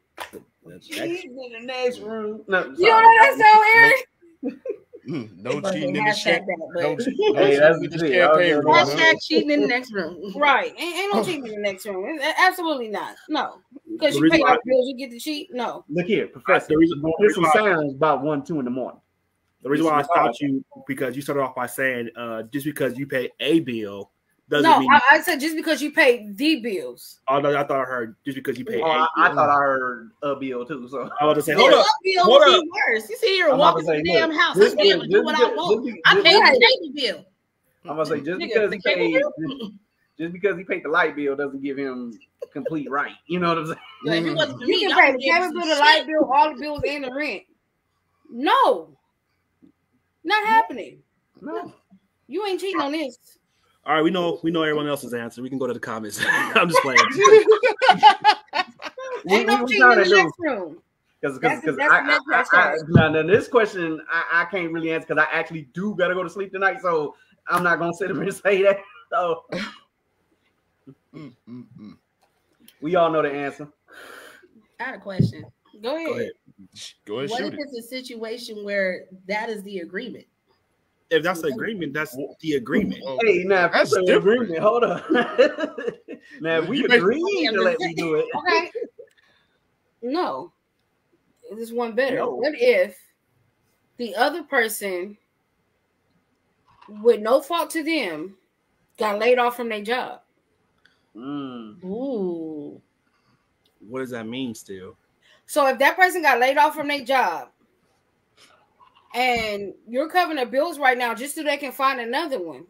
Cheating in the next room. No, You know what that sound, Eric? No But cheating in the hashtag chat. that, but- No Hey, that's cheating in the the shit. champagne room. huh? Hashtag cheating in the next room. Right. Ain't no cheating in the next room. Absolutely not. No. Because The you reason pay why- your bills, you get to cheat? No. Look here, Professor. The reason- We'll hear some the reason why- sounds about 1, 2 in the morning. The reason why I stopped you because you started off by saying just because you pay a bill doesn't No, mean. I said just because you pay the bills. Oh, no, I thought I heard just because you pay. Oh, a I bill. thought I heard a bill too. So I was to say, The hold up. bill hold would be up. worse. You see, you're I'm about walking to to say, the damn look, house. this I'm able to do good- what this I good- want. this- I this- pay my this- cable bill. I'm gonna say just Nigga, because the he cable paid, just because he paid the light bill doesn't give him complete right. You know what I'm saying? Like, if it wasn't for me, You y'all can pay would the give cable some bill, the shit. light bill, all the bills, and the rent. No. Not happening. No. You ain't cheating on this. All right, we know everyone else's answer. We can go to the comments. I'm just playing. Ain't no we cheating in trying the to do- next room. Because That's the next hashtag. now this question I can't really answer because I actually do gotta go to sleep tonight, so I'm not gonna sit there and say that. So we all know the answer. I had a question. Go ahead. Go ahead. Go ahead, What shoot if it. it's a situation where that is the agreement? If that's the agreement, that's the agreement. Oh, Hey, now if That's that's an different. agreement, hold on. Now if we You make- agree to let me do it. Okay. No. There's one better. No. What if the other person, with no fault to them, got laid off from their job? Mm. Ooh. What does that mean still? So if that person got laid off from their job and you're covering their bills right now just so they can find another one,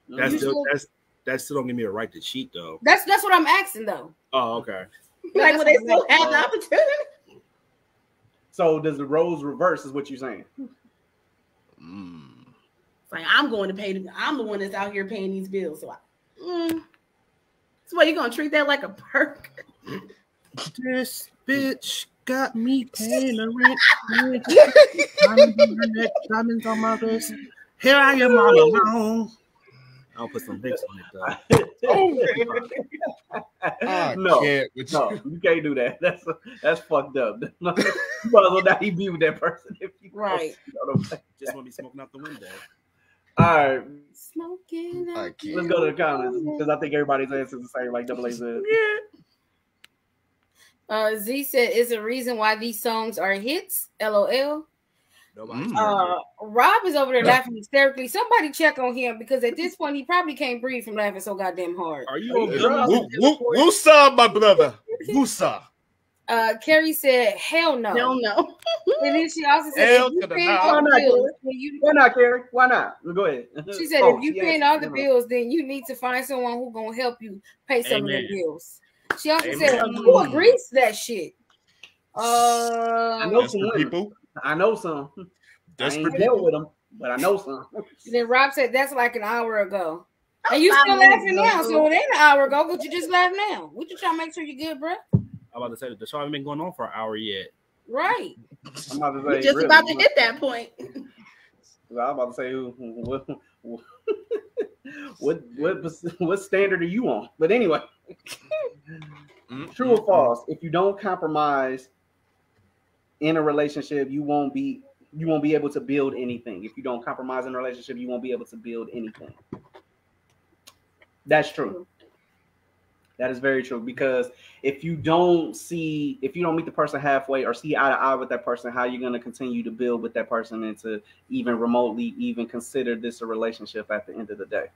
That's You still still- that still don't give me a right to cheat though. that's what I'm asking though. Oh, okay. Like, That's when they what I'm still have the asking. opportunity? So does the roles reverse? Is what you're saying? It's like, I'm going to pay them. I'm the one that's out here paying these bills. So, so what, you going to treat that like a perk? This bitch got me paying the rent. Diamonds on my wrist. Here I am all alone. I'll put some Vicks on it though. I No, can't with no, you. you can't do that. That's fucked up. You might as well not even be with that person if you Right. You know what I'm saying? Just want to be smoking out the window. All right, Smoking. I out can't. let's go to the comments because I think everybody's answer is the same. Like Double A said. Z said, "Is the reason why these songs are hits?" LOL. Nobody's Rob is over there laughing hysterically. Somebody check on him because at this point he probably can't breathe from laughing so goddamn hard. Are you on Woosah, my brother. Woosah. Carrie said, "Hell no." No, no. And then she also said, Hell if you to the paying no. all the Why not, bills, then you, Why not, Carrie? Why not? Go ahead. she said, Oh, if you she paying answered. all the bills, then you need to find someone who's gonna help you pay some of Amen. the bills. She also Amen. said, who agrees to that shit? I know some Desperate women. people. I know some. I Desperate ain't people. dealt with them, but I know some. Then Rob said, that's like an hour ago. And you 5 still minutes laughing ago. now, so it ain't an hour ago, but you just laugh now. We just trying to make sure you're good, bro. I'm about to say that the show hasn't been going on for an hour yet. Right. I'm about to say, Just really, about to hit that point. I'm about to say, what standard are you on? But anyway, true or false? If you don't compromise in a relationship, you won't be able to build anything. If you don't compromise in a relationship, you won't be able to build anything. That's true. That is very true, because if you don't meet the person halfway or see eye to eye with that person, how are you going to continue to build with that person and to even remotely even consider this a relationship at the end of the day?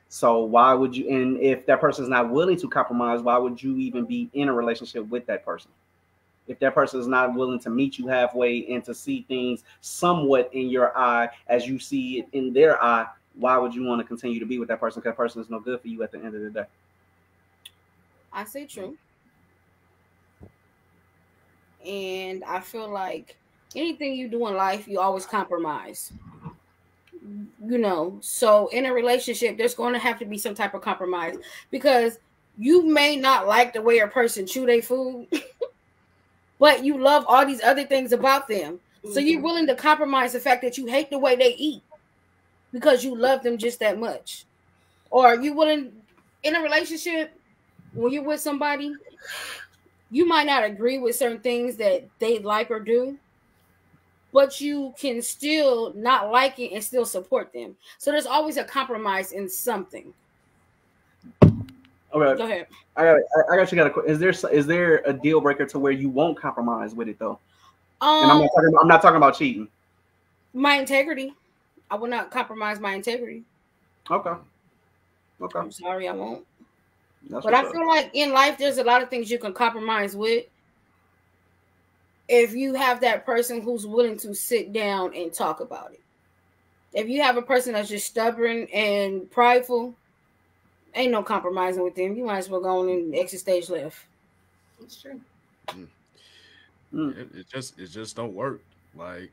So why would you, and if that person is not willing to compromise, why would you even be in a relationship with that person? If that person is not willing to meet you halfway and to see things somewhat in your eye as you see it in their eye, why would you want to continue to be with that person? Because that person is no good for you at the end of the day. I say true. And I feel like anything you do in life, you always compromise. You know, so in a relationship, there's going to have to be some type of compromise, because you may not like the way a person chew their food, but you love all these other things about them. So you're willing to compromise the fact that you hate the way they eat because you love them just that much. Or you willing, in a relationship, when you're with somebody, you might not agree with certain things that they like or do, but you can still not like it and still support them. So there's always a compromise in something. Okay. Go ahead. I actually got a question. Is there a deal breaker to where you won't compromise with it though? And I'm not talking about cheating. My integrity. I will not compromise my integrity. Okay. I'm sorry, I won't. That's but I feel like in life, there's a lot of things you can compromise with if you have that person who's willing to sit down and talk about it. If you have a person that's just stubborn and prideful, ain't no compromising with them. You might as well go on and exit stage left. It's true. It just don't work. Like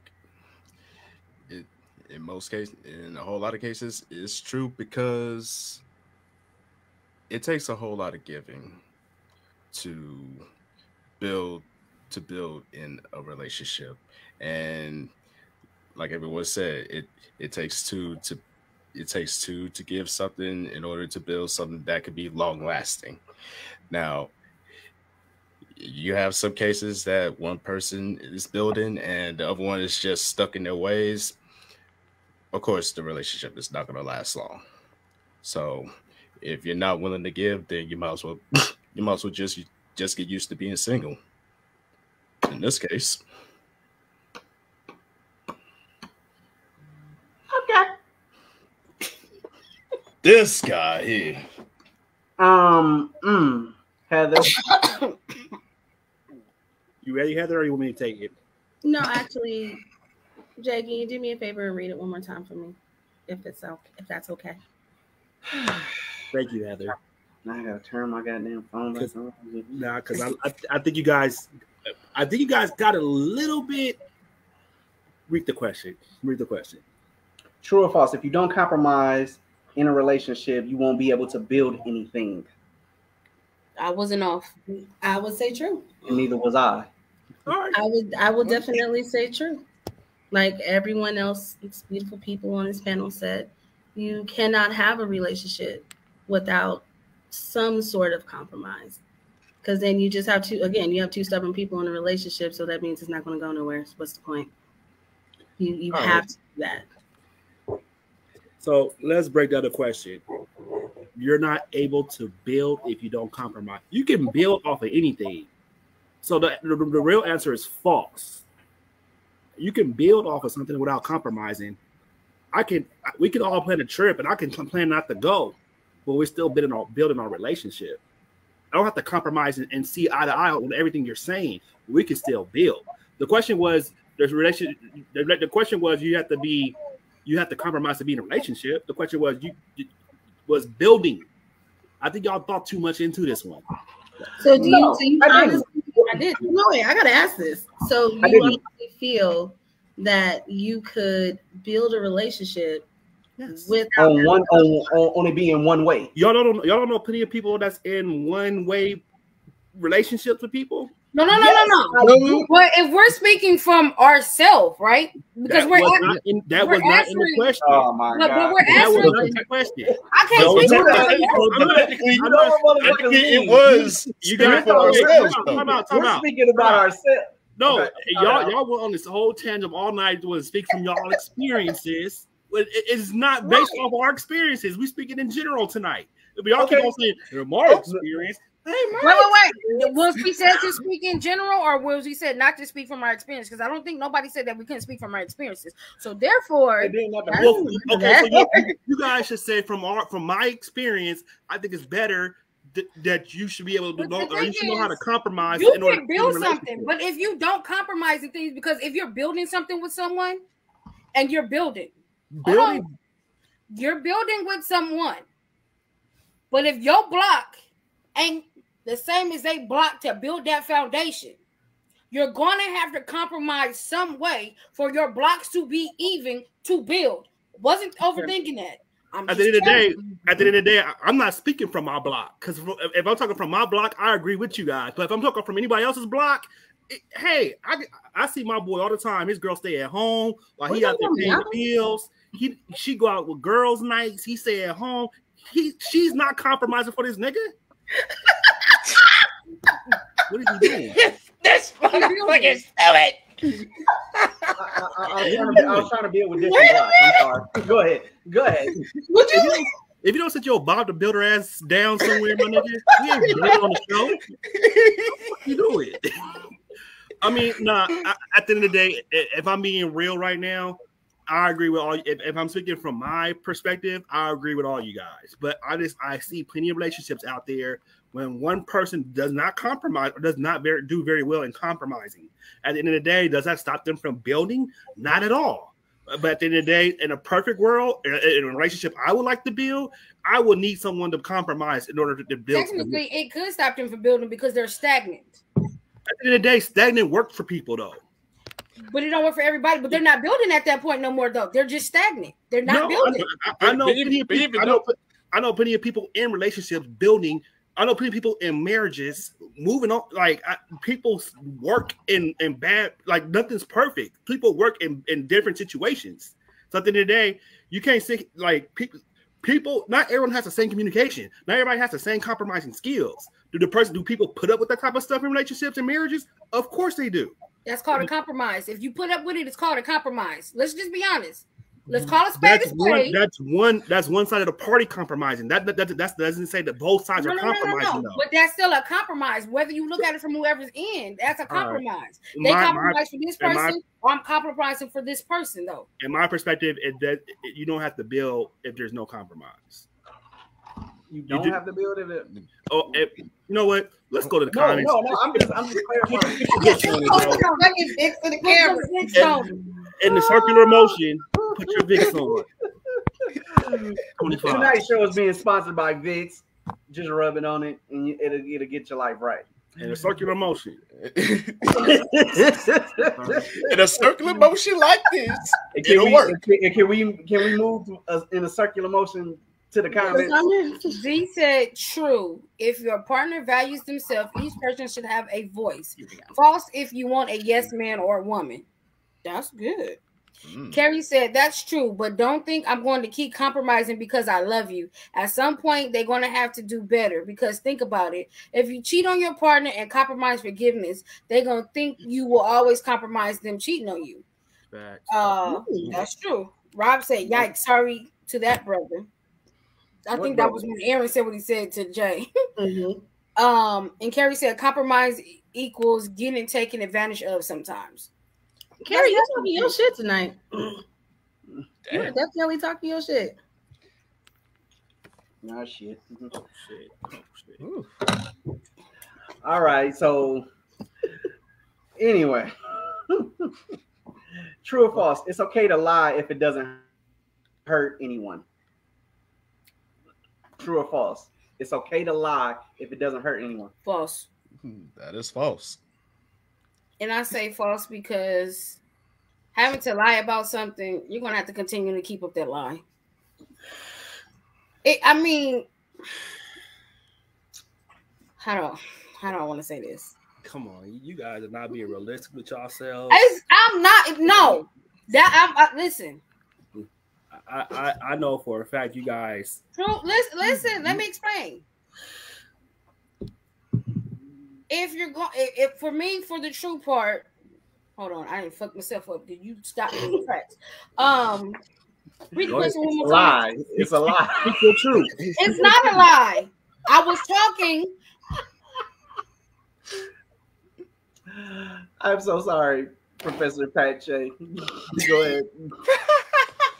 it in most cases, in a whole lot of cases, it's true because it takes a whole lot of giving to build in a relationship, and like everyone said, it takes two to give something in order to build something that could be long lasting. Now, you have some cases that one person is building and the other one is just stuck in their ways. Of course, the relationship is not going to last long. So, if you're not willing to give, then you might as well just get used to being single. In this case. Okay. This guy here. Heather. You ready, Heather, or you want me to take it? No, actually, Jay, can you do me a favor and read it one more time for me, if that's okay? Thank you, Heather. Now I gotta turn my goddamn phone back on. Nah, because I think you guys got a little bit. Read the question. True or false? If you don't compromise in a relationship, you won't be able to build anything. I wasn't off. I would say true. And neither was I. I would definitely say true. Like everyone else, it's beautiful people on this panel said, you cannot have a relationship without some sort of compromise. Because then you just have you have two stubborn people in a relationship, so that means it's not going to go nowhere. So what's the point? You have to do that. So let's break down the question. You're not able to build if you don't compromise. You can build off of anything. So the real answer is false. You can build off of something without compromising. We can all plan a trip, and I can plan not to go, but we're still building our relationship. I don't have to compromise and see eye to eye on everything you're saying. We can still build. The question was the question was you have to compromise to be in a relationship. The question was building. I think y'all thought too much into this one. So do you honestly, I gotta ask this. So you honestly feel that you could build a relationship without only being one way? Y'all don't know plenty of people that's in one way relationships with people? No. Well, if we're speaking from ourselves, right? Because that was not in the question. Oh my God. But we're answering that was not in the question. I can't speak for it was. You guys for ourselves. We're speaking about ourselves. No, okay. y'all went on this whole tangent all night to speak from y'all experiences. It's not based off our experiences. We speaking in general tonight. If y'all keep on saying my experience. Hey, wait. Was we said to speak in general, or was we said not to speak from our experience? Because I don't think nobody said that we couldn't speak from our experiences. So therefore, so you guys should say from my experience, I think it's better that you should be able to know, or you should know how to compromise. You can build something, but if you don't compromise in things, because if you're building something with someone, and you're building with someone, but if your block ain't the same as they block to build that foundation, you're going to have to compromise some way for your blocks to be even to build. Wasn't overthinking that. At the end of the day, I'm not speaking from my block, because if I'm talking from my block, I agree with you guys. But if I'm talking from anybody else's block, I see my boy all the time. His girl stay at home while he out there paying the bills. She go out with girls' nights. He stay at home. She's not compromising for this nigga. What is he doing? This motherfucker stupid. I was trying to build with different blocks. I'm sorry. Go ahead. Would you? If you don't sit your Bob the Builder ass down somewhere, my nigga, we ain't doing it on the show. What you doing? I mean, at the end of the day, if I'm being real right now, I agree with all. If I'm speaking from my perspective, I agree with all you guys. But I see plenty of relationships out there when one person does not compromise or does not do very well in compromising. At the end of the day, does that stop them from building? Not at all. But at the end of the day, in a perfect world, in a relationship I would like to build, I would need someone to compromise in order to build. Technically, it could stop them from building because they're stagnant. At the end of the day, stagnant works for people, though. But it don't work for everybody. But they're not building at that point no more, though. They're just stagnant. They're not building. I know plenty of people in relationships building. I know plenty of people in marriages moving on. Like people work in bad, like nothing's perfect. People work in different situations. So at the end of the day, you can't say like people. Not everyone has the same communication. Not everybody has the same compromising skills. Do people put up with that type of stuff in relationships and marriages? Of course they do. That's called a compromise. If you put up with it, it's called a compromise. Let's just be honest. Let's call a spade a spade. That's one side of the party compromising. That doesn't say that both sides are compromising. No. But that's still a compromise. Whether you look at it from whoever's in, that's a compromise. They compromise for this person, or I'm compromising for this person, though. In my perspective, you don't have to build if there's no compromise. You don't have to build it. You know what? Let's go to the comments. No. I'm just clarifying. In the circular motion, put your Vicks on. Tonight's show is being sponsored by Vicks. Just rub it on it, and it'll get your life right. In a circular motion. In a circular motion like this, it'll work. Can we move in a circular motion to the comments? Z said, true. If your partner values themselves, each person should have a voice. False if you want a yes man or a woman. That's good. Carrie said, that's true, but don't think I'm going to keep compromising because I love you. At some point, they're going to have to do better because think about it. If you cheat on your partner and compromise forgiveness, they're going to think you will always compromise them cheating on you. That's true. Rob said, yikes, sorry to that brother. I think that was when Aaron said what he said to Jay. And Carrie said, compromise equals getting taken advantage of sometimes. Carrie, you're talking your shit tonight. You're definitely talking your shit. No shit. Oh, shit. All right. So, anyway, true or false? It's okay to lie if it doesn't hurt anyone. True or false? It's okay to lie if it doesn't hurt anyone. False. That is false. And I say false because having to lie about something, you're going to have to continue to keep up that lie. How do I want to say this? Come on, you guys are not being realistic with yourselves. I'm not. No. Listen. I know for a fact you guys. True. Listen. Let me explain. If you're going, for me, for the true part, hold on, I didn't fuck myself up. Did you stop me in the tracks? Read the question one more time. It's a lie. It's the truth. It's not a lie. I was talking. I'm so sorry, Professor Pache. Go ahead.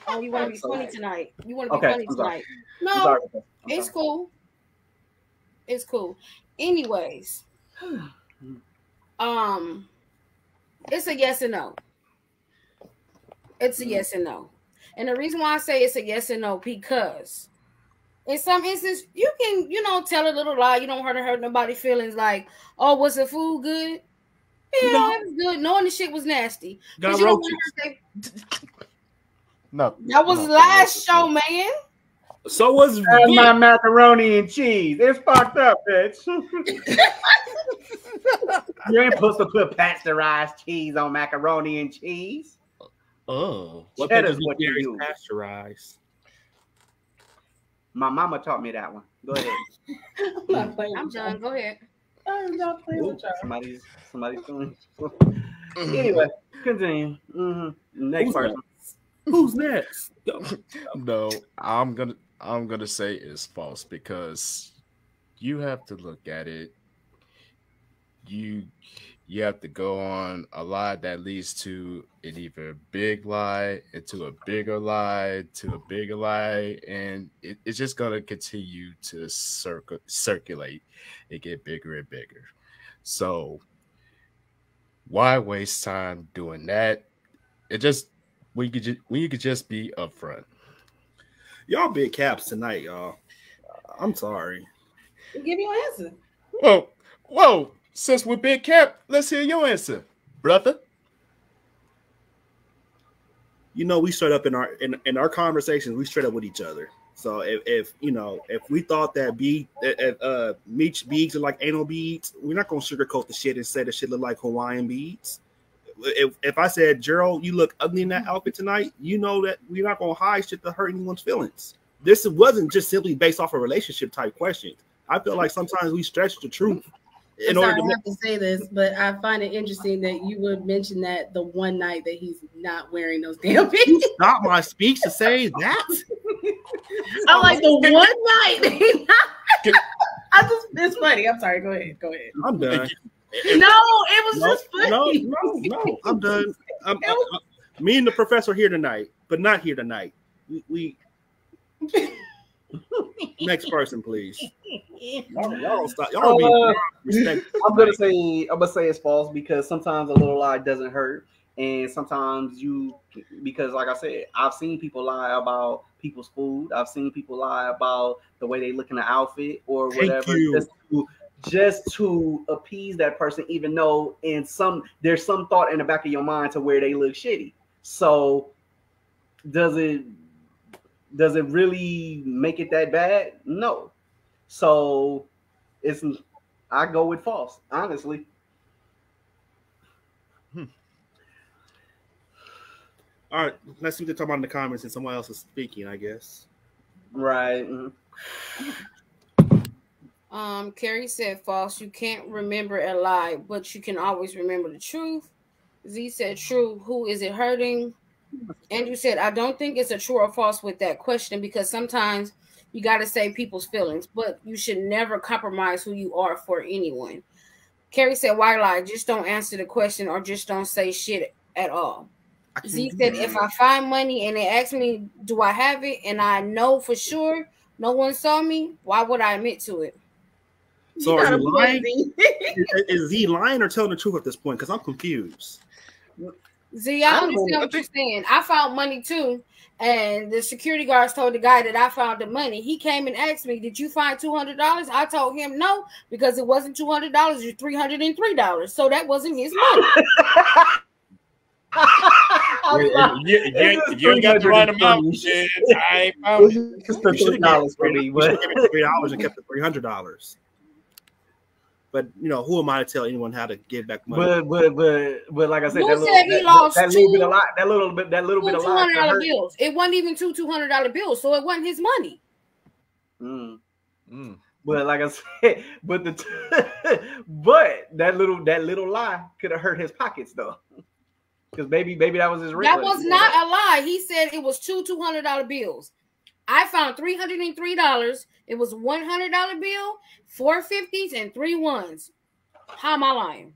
Oh, you want to be funny tonight? You want to be funny tonight? No, it's cool. It's cool. Anyways. It's a yes and no. It's a yes and no. And the reason why I say it's a yes and no, because in some instances you can, tell a little lie. You don't hurt nobody's feelings. Like, oh, was the food good? Yeah, it was good. Knowing the shit was nasty. No. That was last show, man. So was my macaroni and cheese. It's fucked up, bitch. You ain't supposed to put pasteurized cheese on macaroni and cheese. Oh, what is what you use? Pasteurized. My mama taught me that one. Go ahead. I'm done. Go ahead. I'm not playing with y'all. Somebody's feeling. Anyway, continue. Next person. Who's next? No, I'm gonna say it's false because you have to look at it. You have to go on a lie that leads to an either big lie, into a bigger lie, to a bigger lie, and it's just gonna continue to circulate and get bigger and bigger. So why waste time doing that? It just we could just be upfront. Y'all big caps tonight, y'all. I'm sorry. Give you an answer. Whoa. Since we're big cap, let's hear your answer, brother. You know, we straight up in our conversations, we straight up with each other. So if we thought that Meech beads are like anal beads, we're not gonna sugarcoat the shit and say the shit look like Hawaiian beads. If I said, Gerald, you look ugly in that outfit tonight, you know that we're not gonna hide shit to hurt anyone's feelings. This wasn't just simply based off a relationship type question. I feel like sometimes we stretch the truth. I have to say this, but I find it interesting that you would mention that the one night that he's not wearing those damn pants. Stop my speech to say that. I like the one night. It's funny. I'm sorry. Go ahead. I'm done. No, it was just funny. No. I'm done. Me and the professor here tonight, but not here tonight. We next person, please. Y'all don't stop. Y'all be respect. I'm gonna say it's false because sometimes a little lie doesn't hurt, and sometimes because like I said, I've seen people lie about people's food. I've seen people lie about the way they look in the outfit or whatever, just to appease that person, even though there's some thought in the back of your mind to where they look shitty. So does it really make it that bad? No. So I go with false, honestly. All right, let's see what they're talking about in the comments and someone else is speaking, I guess. Right. Carrie said false. You can't remember a lie, but you can always remember the truth. Z said true. Who is it hurting? Andrew said, I don't think it's a true or false with that question because sometimes you got to say people's feelings, but you should never compromise who you are for anyone. Carrie said, why lie? Just don't answer the question or just don't say shit at all. Z said, if I find money and they ask me, do I have it? And I know for sure no one saw me, why would I admit to it? So are you lying? Is he lying or telling the truth at this point? Because I'm confused. Z, I understand what you're saying. I found money too, and the security guards told the guy that I found the money. He came and asked me, "Did you find $200?" I told him no because it wasn't $200. It's $303. So that wasn't his money. You ain't got the right amount. I ain't found it. Just the $3 for me. But $3 and kept the $300. But who am I to tell anyone how to give back money? But like I said, that little bit of $200 bills. It wasn't even two $200 bills, so it wasn't his money. But like I said, but that little lie could have hurt his pockets though, because maybe that was his. That was not a lie. He said it was two $200 bills. I found $303. It was $100 bill, 4 50s, and 3 1s. How am I lying?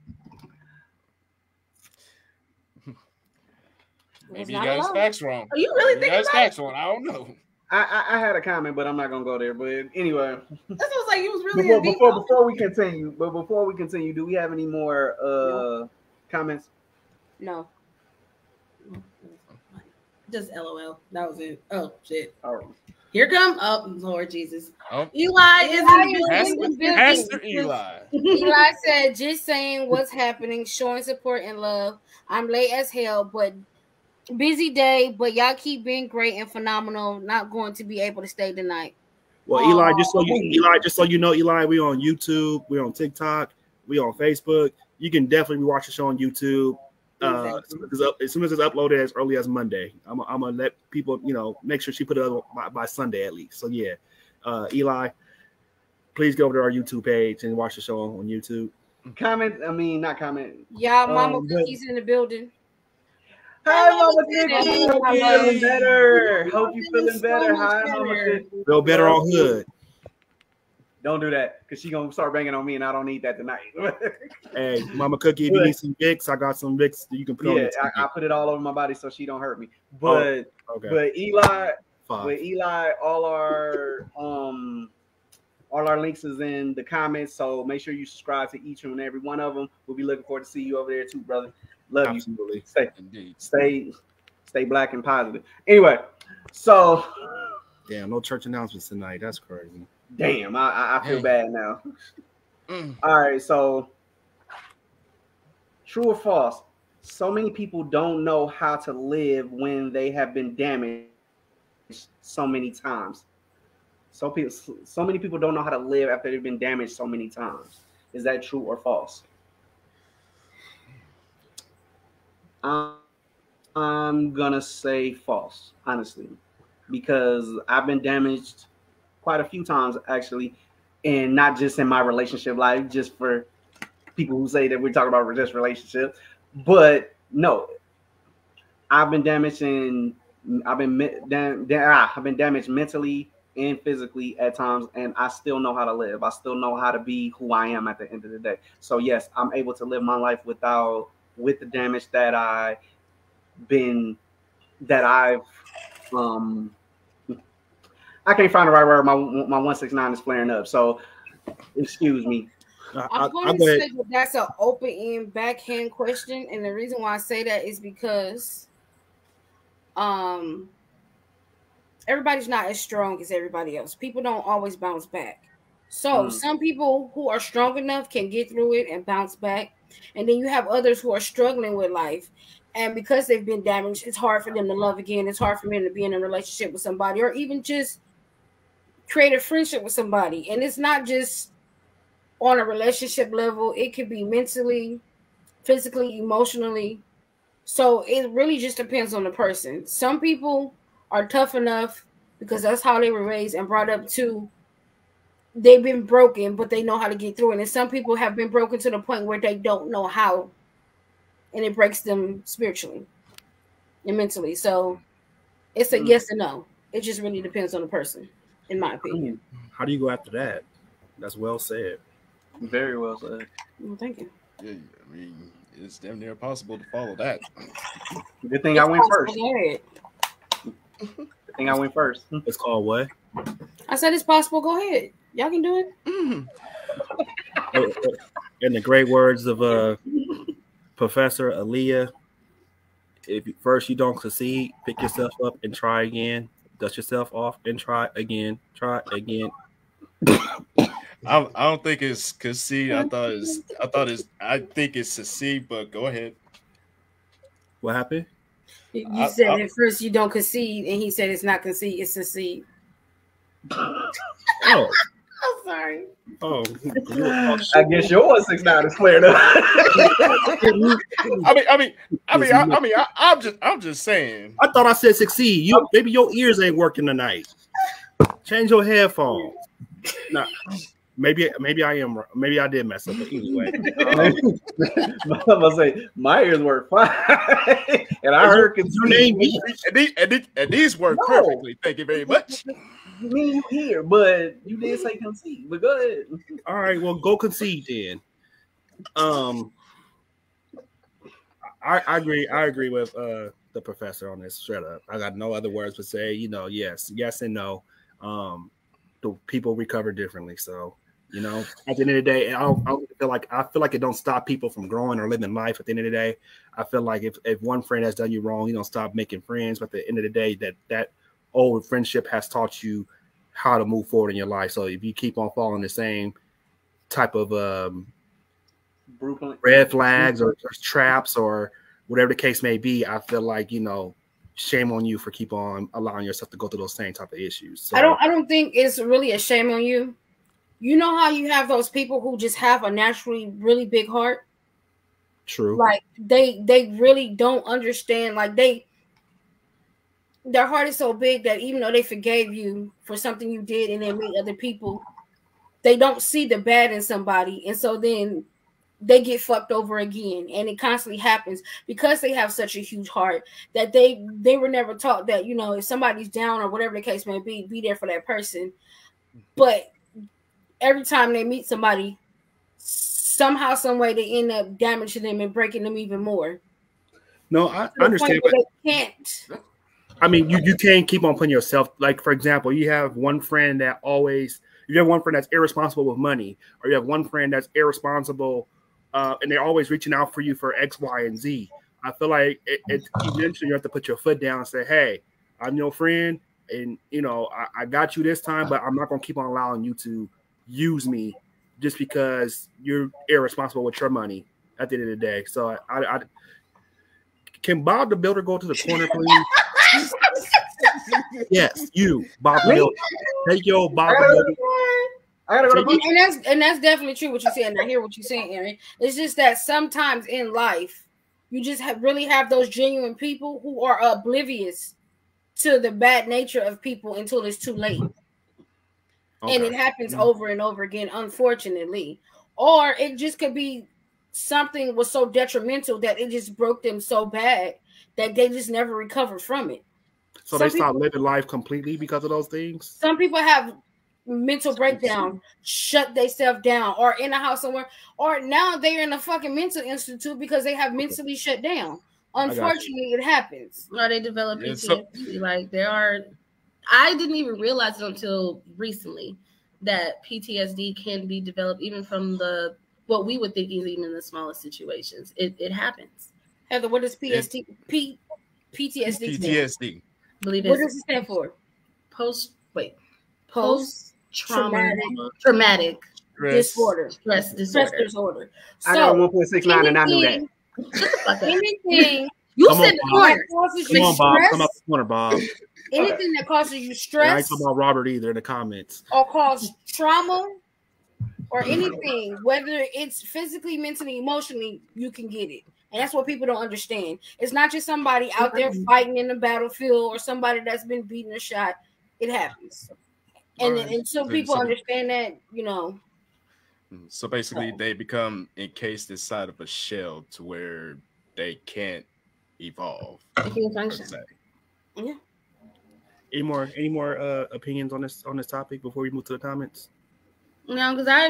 Maybe you got his facts wrong. Are you really thinking his facts wrong? I don't know. I had a comment, but I'm not gonna go there. But anyway, that sounds like you was really before we continue. But before we continue, do we have any more comments? No. Just LOL. That was it. Oh shit. All right. Here come Lord Jesus. Oh. Eli is in the building. Pastor Eli. Eli said, just saying what's happening, showing support and love. I'm late as hell, but busy day, but y'all keep being great and phenomenal. Not going to be able to stay tonight. Well, Eli, just so you know, Eli, we on YouTube, we on TikTok, we on Facebook. You can definitely watch the show on YouTube. As soon as it's uploaded as early as Monday, I'm gonna let people, make sure she put it up by Sunday at least. So yeah, Eli, please go over to our YouTube page and watch the show on YouTube. Not comment. Y'all, Mama but- Cookie's in the building. Hi, Mama Cookie. Cookie. Hope you feeling better. Hope you feeling better. Hi, Mama Cookie. Feel better on hood. Don't do that, because she gonna start banging on me, and I don't need that tonight. Hey, Mama Cookie, if you need some Vicks, I got some Vicks that you can put on. Yeah, I put it all over my body so she don't hurt me. But okay. but Eli, Fine. with Eli, all our links is in the comments. So make sure you subscribe to each and every one of them. We'll be looking forward to see you over there too, brother. Love Absolutely. you. Stay black and positive. Anyway, so damn, no church announcements tonight. That's crazy. Damn, I feel bad now. All right, so true or false? So many people don't know how to live when they have been damaged so many times. So many people don't know how to live after they've been damaged so many times. Is that true or false? I'm gonna say false, honestly, because I've been damaged quite a few times actually, and not just in my relationship life, just for people who say that we're talking about just relationships, but no, I've been damaged and I've been damaged mentally and physically at times, and I still know how to live. I still know how to be who I am at the end of the day. So yes, I'm able to live my life with the damage that I've I can't find the right word. My 169 is flaring up, so excuse me. I'm going to say that that's an open-end backhand question, and the reason why I say that is because everybody's not as strong as everybody else. People don't always bounce back. So some people who are strong enough can get through it and bounce back, and then you have others who are struggling with life. And because they've been damaged, it's hard for them to love again. It's hard for them to be in a relationship with somebody, or even just create a friendship with somebody. And it's not just on a relationship level. It could be mentally, physically, emotionally. So it really just depends on the person. Some people are tough enough because that's how they were raised and brought up to. They've been broken, but they know how to get through it. And some people have been broken to the point where they don't know how. And it breaks them spiritually and mentally. So it's a yes and no. It just really depends on the person, in my opinion. How do you go after that? That's well said. Very well said. Well, thank you. Yeah, I mean, it's damn near impossible to follow that. Good thing I went first. Good thing I went first. It's called what? I said it's possible. Go ahead. Y'all can do it. In the great words of Professor Aaliyah, if first you don't succeed, pick yourself up and try again. Dust yourself off and try again. Try again. I don't think it's concede. I think it's succeed, but go ahead. What happened? You said at first you don't concede, and he said it's not concede, it's succeed. Oh. I'm sorry. Oh, I guess your 169 is flared up. I'm just saying. I thought I said succeed. Maybe your ears ain't working tonight. Change your headphones. No, maybe I am. Maybe I did mess up. But anyway, I'm gonna say my ears work fine, and I heard your name. And these work perfectly. Thank you very much. Me, you here, but you did say concede. But go ahead. All right, well, go concede then. I agree. I agree with the professor on this. Straight up, I got no other words to say. Yes and no. The people recover differently. So, at the end of the day, I feel like it don't stop people from growing or living life. At the end of the day, I feel like if one friend has done you wrong, you don't stop making friends. But at the end of the day, that old friendship has taught you how to move forward in your life. So if you keep on following the same type of red flags or traps or whatever the case may be, I feel like, shame on you for keep on allowing yourself to go through those same type of issues. So, I don't think it's really a shame on you. You know how you have those people who just have a naturally really big heart? True. Like they really don't understand. Like their heart is so big that even though they forgave you for something you did and they made other people they don't see the bad in somebody, and so then they get fucked over again, and it constantly happens because they have such a huge heart that they were never taught that, you know, if somebody's down or whatever the case may be there for that person. But every time they meet somebody, somehow, some way, they end up damaging them and breaking them even more. No, I understand, but they can't. I mean, you can't keep on putting yourself, like, for example, you have one friend that always, you have one friend that's irresponsible with money, or you have one friend that's irresponsible, and they're always reaching out for you for X, Y, and Z. I feel like eventually you have to put your foot down and say, hey, I'm your friend, and, you know, I got you this time, but I'm not going to keep on allowing you to use me just because you're irresponsible with your money at the end of the day. So I can Bob the Builder go to the corner, please? Yes, you, Bob the Builder. Take your Bob the Builder. I gotta go to and that's definitely true what you're saying. I hear what you're saying, Aaron. It's just that sometimes in life, you just really have those genuine people who are oblivious to the bad nature of people until it's too late. Okay. And it happens over and over again, unfortunately. Or it just could be something was so detrimental that it just broke them so bad that they just never recovered from it. So they stop living life completely because of those things? Some people have mental breakdown, shut themselves down, or in a house somewhere, or now they're in a fucking mental institute because they have mentally shut down. Unfortunately, it happens. Or they develop PTSD. Like there are, I didn't even realize it until recently that PTSD can be developed even from what we would think is even in the smallest situations. It happens. Heather, what does PTSD PTSD. Believe it. What does it stand for? Post-traumatic disorder. Stress disorder. So, I got 1.69 and I knew that. Anything you sit in the corner. Come on, Bob. Come up the corner, Bob. Anything that causes you stress. I ain't talking about Robert either in the comments. Or cause trauma or anything, whether it's physically, mentally, emotionally, you can get it. And that's what people don't understand. It's not just somebody out there fighting in the battlefield or somebody that's been beaten or shot. It happens. And until people understand that, you know. So basically, they become encased inside of a shell to where they can't evolve. They can't function. Yeah. Any more opinions on this topic before we move to the comments? No, because I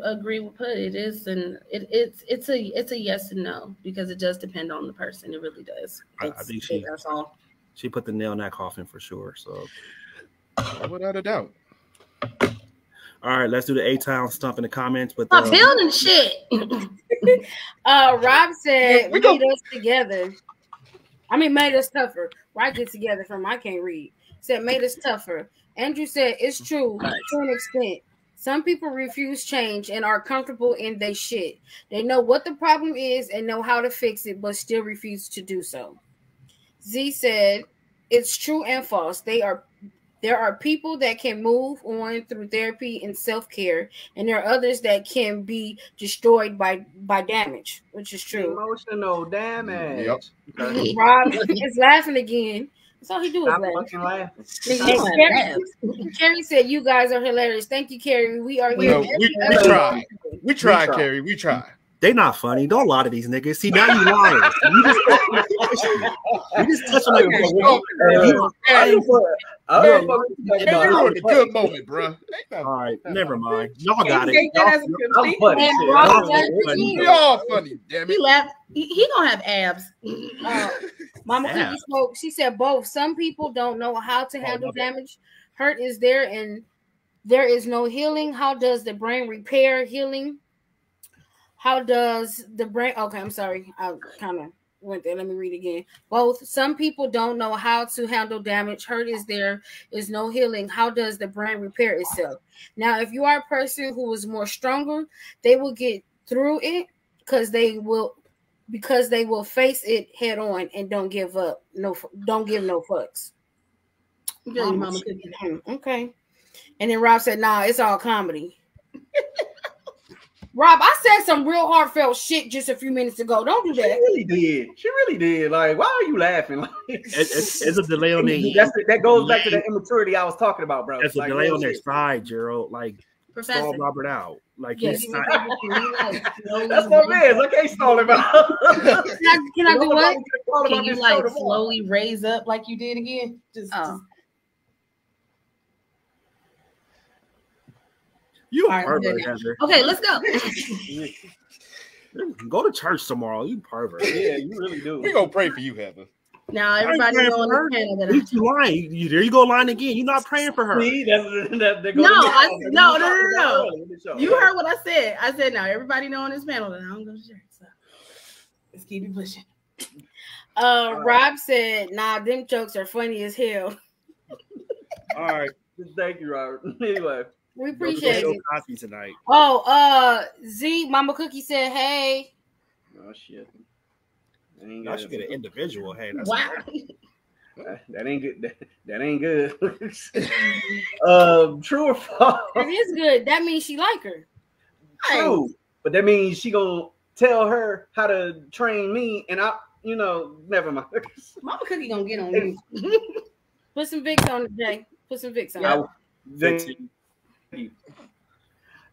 agree with Put. It is, and it's a yes and no because it does depend on the person. It really does. I think that's all. She put the nail in that coffin for sure. So without a doubt. All right, let's do the A-Town stump in the comments. But I'm building shit. Rob said made us together. I mean, made us tougher. Where I get together from, I can't read. Said made us tougher. Andrew said it's true to an extent. Some people refuse change and are comfortable in their shit. They know what the problem is and know how to fix it, but still refuse to do so. Z said it's true and false. There are people that can move on through therapy and self-care, and there are others that can be destroyed by damage, which is true. Emotional damage. Yep. Rob is laughing again. That's all he do is laugh. Carrie said, "You guys are hilarious. Thank you, Carrie. We are here. We try, Carrie. We try. They not funny. Don't lie to these niggas. See, now you lying. You just touch on like a good moment, bro. All right, never mind. Y'all got it. Y'all funny, damn it. He laughed. He gonna have abs. Mama Cookie spoke. She said both. Some people don't know how to handle damage. Hurt is there, and there is no healing. How does the brain repair healing? How does the brain? Okay, I'm sorry. I kind of went there. Let me read again. Both. Some people don't know how to handle damage. Hurt is there is no healing. How does the brain repair itself? Now, if you are a person who is more stronger, they will get through it because they will face it head on and don't give up. Don't give no fucks. Okay. And then Rob said, "Nah, it's all comedy." Rob, I said some real heartfelt shit just a few minutes ago. Don't do that. She really did. Like, why are you laughing? It's a delay on the. That goes back to the immaturity I was talking about, bro. It's a delay on their side, Gerald. Like, Professor. stall Robert out. Like Yes. he's not. That's what it is. I can't stall him out. Can I do what? Can you like slowly raise up like you did again? Just You All right, I'm pervert, good now. Heather. okay, let's go. Go to church tomorrow. You pervert. Yeah, you really do. We're gonna pray for you, Heather. Now everybody praying know on for her. this panel that You lying. There you go lying again. You're not praying for her. See, that goes No, no. you heard what I said. I said now everybody know on this panel that I don't go to church. So let's keep it pushing. Rob said, "Nah, them jokes are funny as hell." All right. Thank you, Robert. Anyway, We appreciate it. Cosby tonight. Oh, Z Mama Cookie said, "Hey." oh shit. That ain't I good. should get an individual. Hey, that's Wow. That ain't good. That ain't good. True or false? It is good. That means she like her. True, but that means she gonna tell her how to train me, and never mind. Mama Cookie gonna get on me. Put some Vicks on it, Jay. Put some Vicks on it.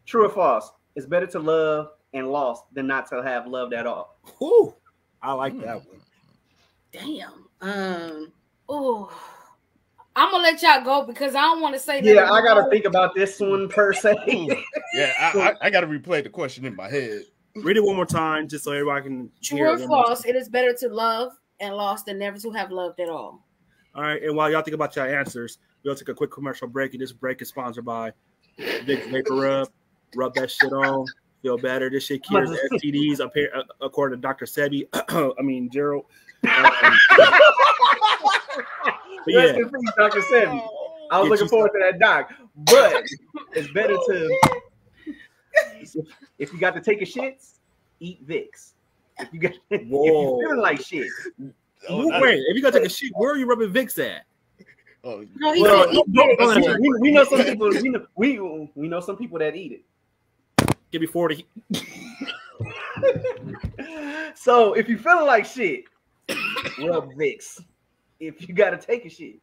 True or false? It's better to love and lost than not to have loved at all. Whew, I like that one. Damn. Oh, I'm gonna let y'all go because I don't want to say that. Yeah, I gotta think about this one per se. Yeah, I gotta replay the question in my head. Read it one more time, just so everybody can True hear or it one more false? time. It is better to love and lost than never to have loved at all. All right, and while y'all think about your answers, we'll take a quick commercial break. And this break is sponsored by Vicks Vapor Rub. Rub that shit on, feel better. This shit cures STDs up here, according to Dr. Sebi. I mean Gerald. But Rest yeah, in peace, Dr. Sebi. I was looking forward to that doc, but it's better to if you got to take a shits, eat Vicks. If you feeling like shit, wait. If you gotta take a shit, where are you rubbing Vicks at? Oh, No, he well, said eat Vicks. we know some people. We know some people that eat it. Give me 40. So if you feeling like shit, rub Vicks. If you gotta take a shit,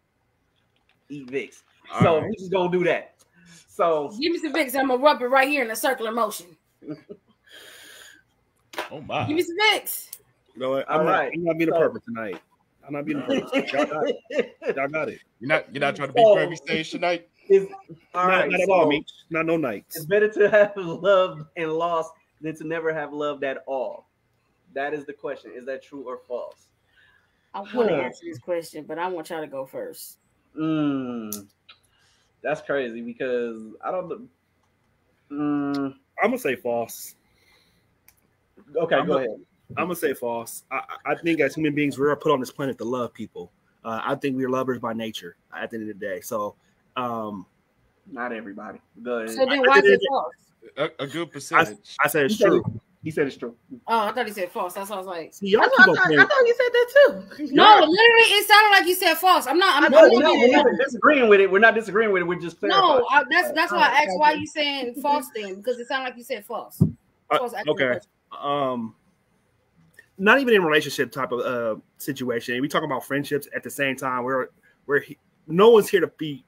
eat Vicks. So we just gonna do that. So Give me some Vicks. I'm gonna rub it right here in a circular motion. oh my! Give me some Vicks. You know what? All right. I'm not being a pervert tonight. I'm not being a pervert. Y'all got it. Y'all got it. You're not trying to be Grammy stage tonight. Not at all, Meech. Not no nights. It's better to have loved and lost than to never have loved at all. That is the question. Is that true or false? I want to answer this question, but I want y'all to go first. That's crazy because I don't. I'm gonna say false. Okay, go ahead. I'm gonna say false. I think as human beings, we're put on this planet to love people. I think we're lovers by nature at the end of the day. So, not everybody. Go ahead. So then why is it false? A good percentage. I said it's true. He said it's true. Oh, I thought he said false. That's what I was like. See, y'all I keep thought on playing. you said that too. No, literally, it sounded like you said false. I'm not. No, we're not disagreeing with it. We're not disagreeing with it. We're just clarifying. No, that's why I asked why you saying false then because it sounded like you said false. Okay. Not even in relationship type of situation. We talk about friendships at the same time. Where no one's here to be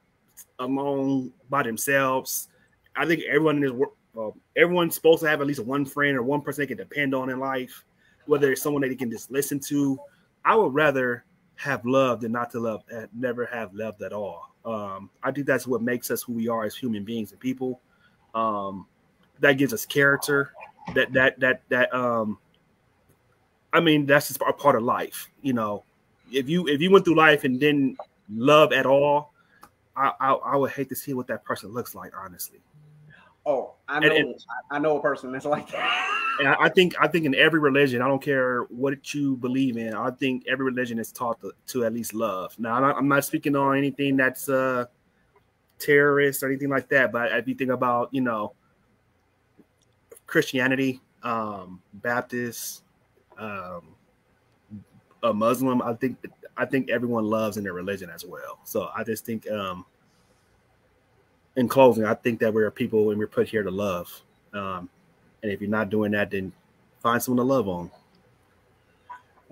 alone by themselves. I think everyone is. Everyone's supposed to have at least one friend or one person they can depend on in life, whether it's someone that they can just listen to. I would rather have loved than not to love and never have loved at all. I think that's what makes us who we are as human beings and people. That gives us character. I mean, that's just a part of life. You know, if you went through life and didn't love at all, I would hate to see what that person looks like, honestly. Oh, I know a person that's like that. And I think in every religion, I don't care what you believe in, I think every religion is taught to at least love. Now, I'm not speaking on anything that's terrorist or anything like that, but if you think about, you know, Christianity, Baptist, a Muslim, I think everyone loves in their religion as well. So I just think in closing, I think that we're people and we're put here to love. And if you're not doing that, then find someone to love on.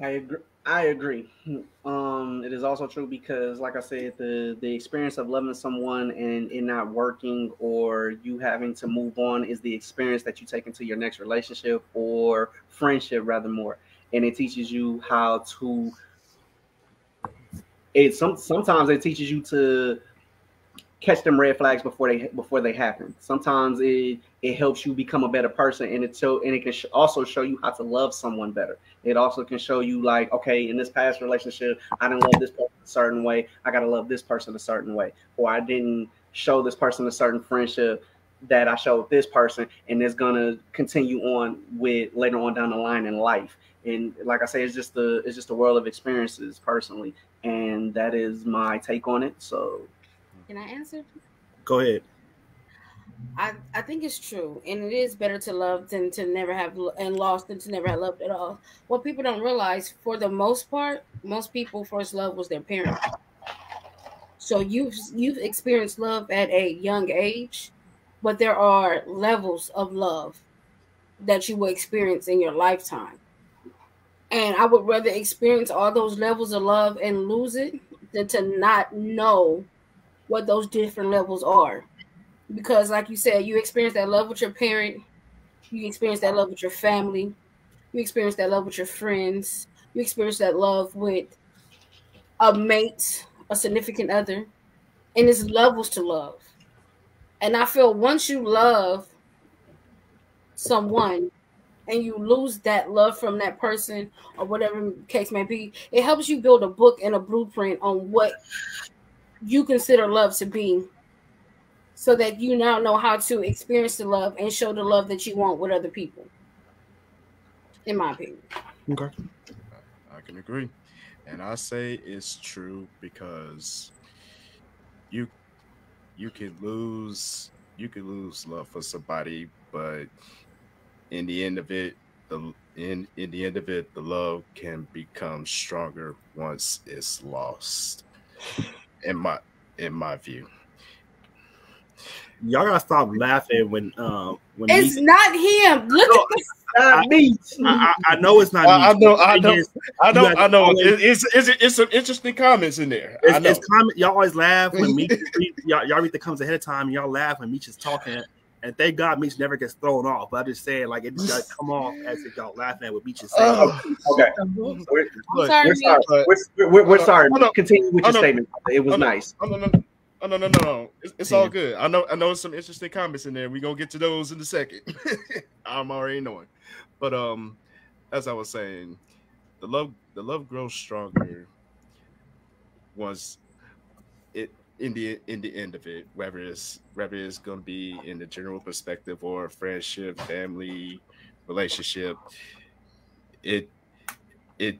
I agree. I agree. It is also true because, like I said, the experience of loving someone and it not working or you having to move on is the experience that you take into your next relationship or friendship, rather more. And it teaches you how to. Sometimes it teaches you to catch them red flags before they happen. Sometimes it helps you become a better person, and it can also show you how to love someone better. It also can show you like, okay, in this past relationship, I didn't love this person a certain way. I gotta love this person a certain way, or I didn't show this person a certain friendship that I showed this person, and it's gonna continue on with later on down the line in life. And like I say, it's just a world of experiences personally, and that is my take on it. So. Can I answer? Go ahead. I think it's true, and it is better to love than to never have and lost than to never have loved at all. What people don't realize, for the most part, most people first love was their parents. So you've experienced love at a young age, but there are levels of love that you will experience in your lifetime. And I would rather experience all those levels of love and lose it than to not know what those different levels are. Because like you said, you experience that love with your parent, you experience that love with your family, you experience that love with your friends, you experience that love with a mate, a significant other, and it's levels to love. And I feel once you love someone and you lose that love from that person or whatever the case may be, it helps you build a book and a blueprint on what you consider love to be, so that you now know how to experience the love and show the love that you want with other people, in my opinion. Okay. I can agree. And I say it's true because you can lose love for somebody, but in the end of it, the love can become stronger once it's lost. In my view. Y'all gotta stop laughing when it's not him. Look at this. I know it's not. I know. It's some interesting comments in there. It's comment. Y'all always laugh when Meech. y'all read the comments ahead of time, and y'all laugh when Meech is talking. And thank God Meech never gets thrown off. But I just saying, like, it just got to come off as if y'all laughing at what Meech is saying. Okay. We're sorry. Continue with your statement. It was nice. No. It's all good. I know some interesting comments in there. We're gonna get to those in a second. I'm already knowing. But as I was saying, the love grows stronger once it in the end of it, whether it's gonna be in the general perspective or friendship, family, relationship, it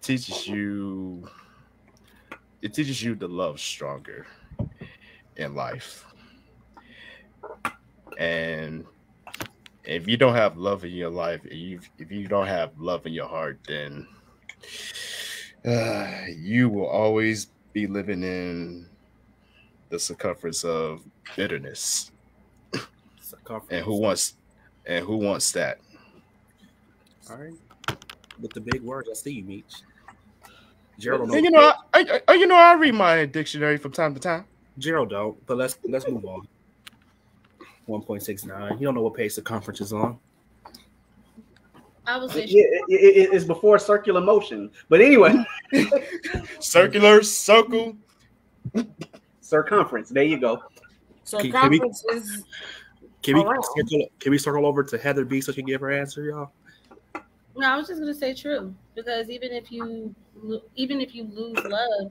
teaches you to love stronger in life. And if you don't have love in your life, if you don't have love in your heart, then you will always be living in the circumference of bitterness. And who wants that? All right. With the big words, I see you, Meech. Gerald, I read my dictionary from time to time. Gerald don't, but let's move on. 1.69. You don't know what page circumference is on. I was it's before circular motion. But anyway. Circular, circle. Circumference. There you go. Circumference is. Can we circle over to Heather B so she can give her answer, y'all? No, I was just gonna say true, because even if you lose love,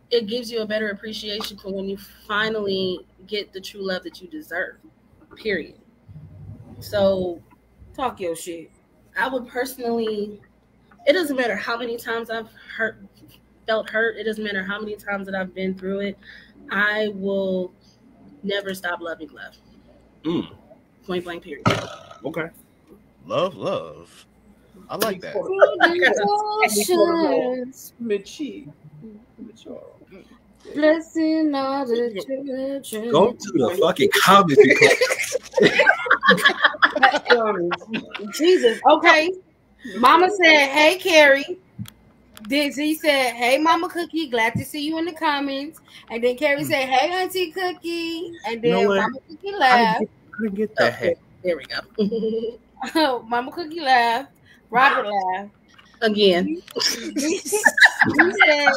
it gives you a better appreciation for when you finally get the true love that you deserve. Period. So, talk your shit. I would personally. It doesn't matter how many times I've felt hurt. It doesn't matter how many times that I've been through it. I will never stop loving love. Point blank. Period. Okay. Love. I like that. Blessing all the children. Go to the fucking comments. Jesus. Okay. Mama said, "Hey, Carrie." Then Z said, "Hey, Mama Cookie, glad to see you in the comments." And then Carrie said, "Hey, Auntie Cookie." And then Mama Cookie laughed. I didn't get that. Okay, there we go. Mama Cookie laughed. Robert laughed. Again. He said,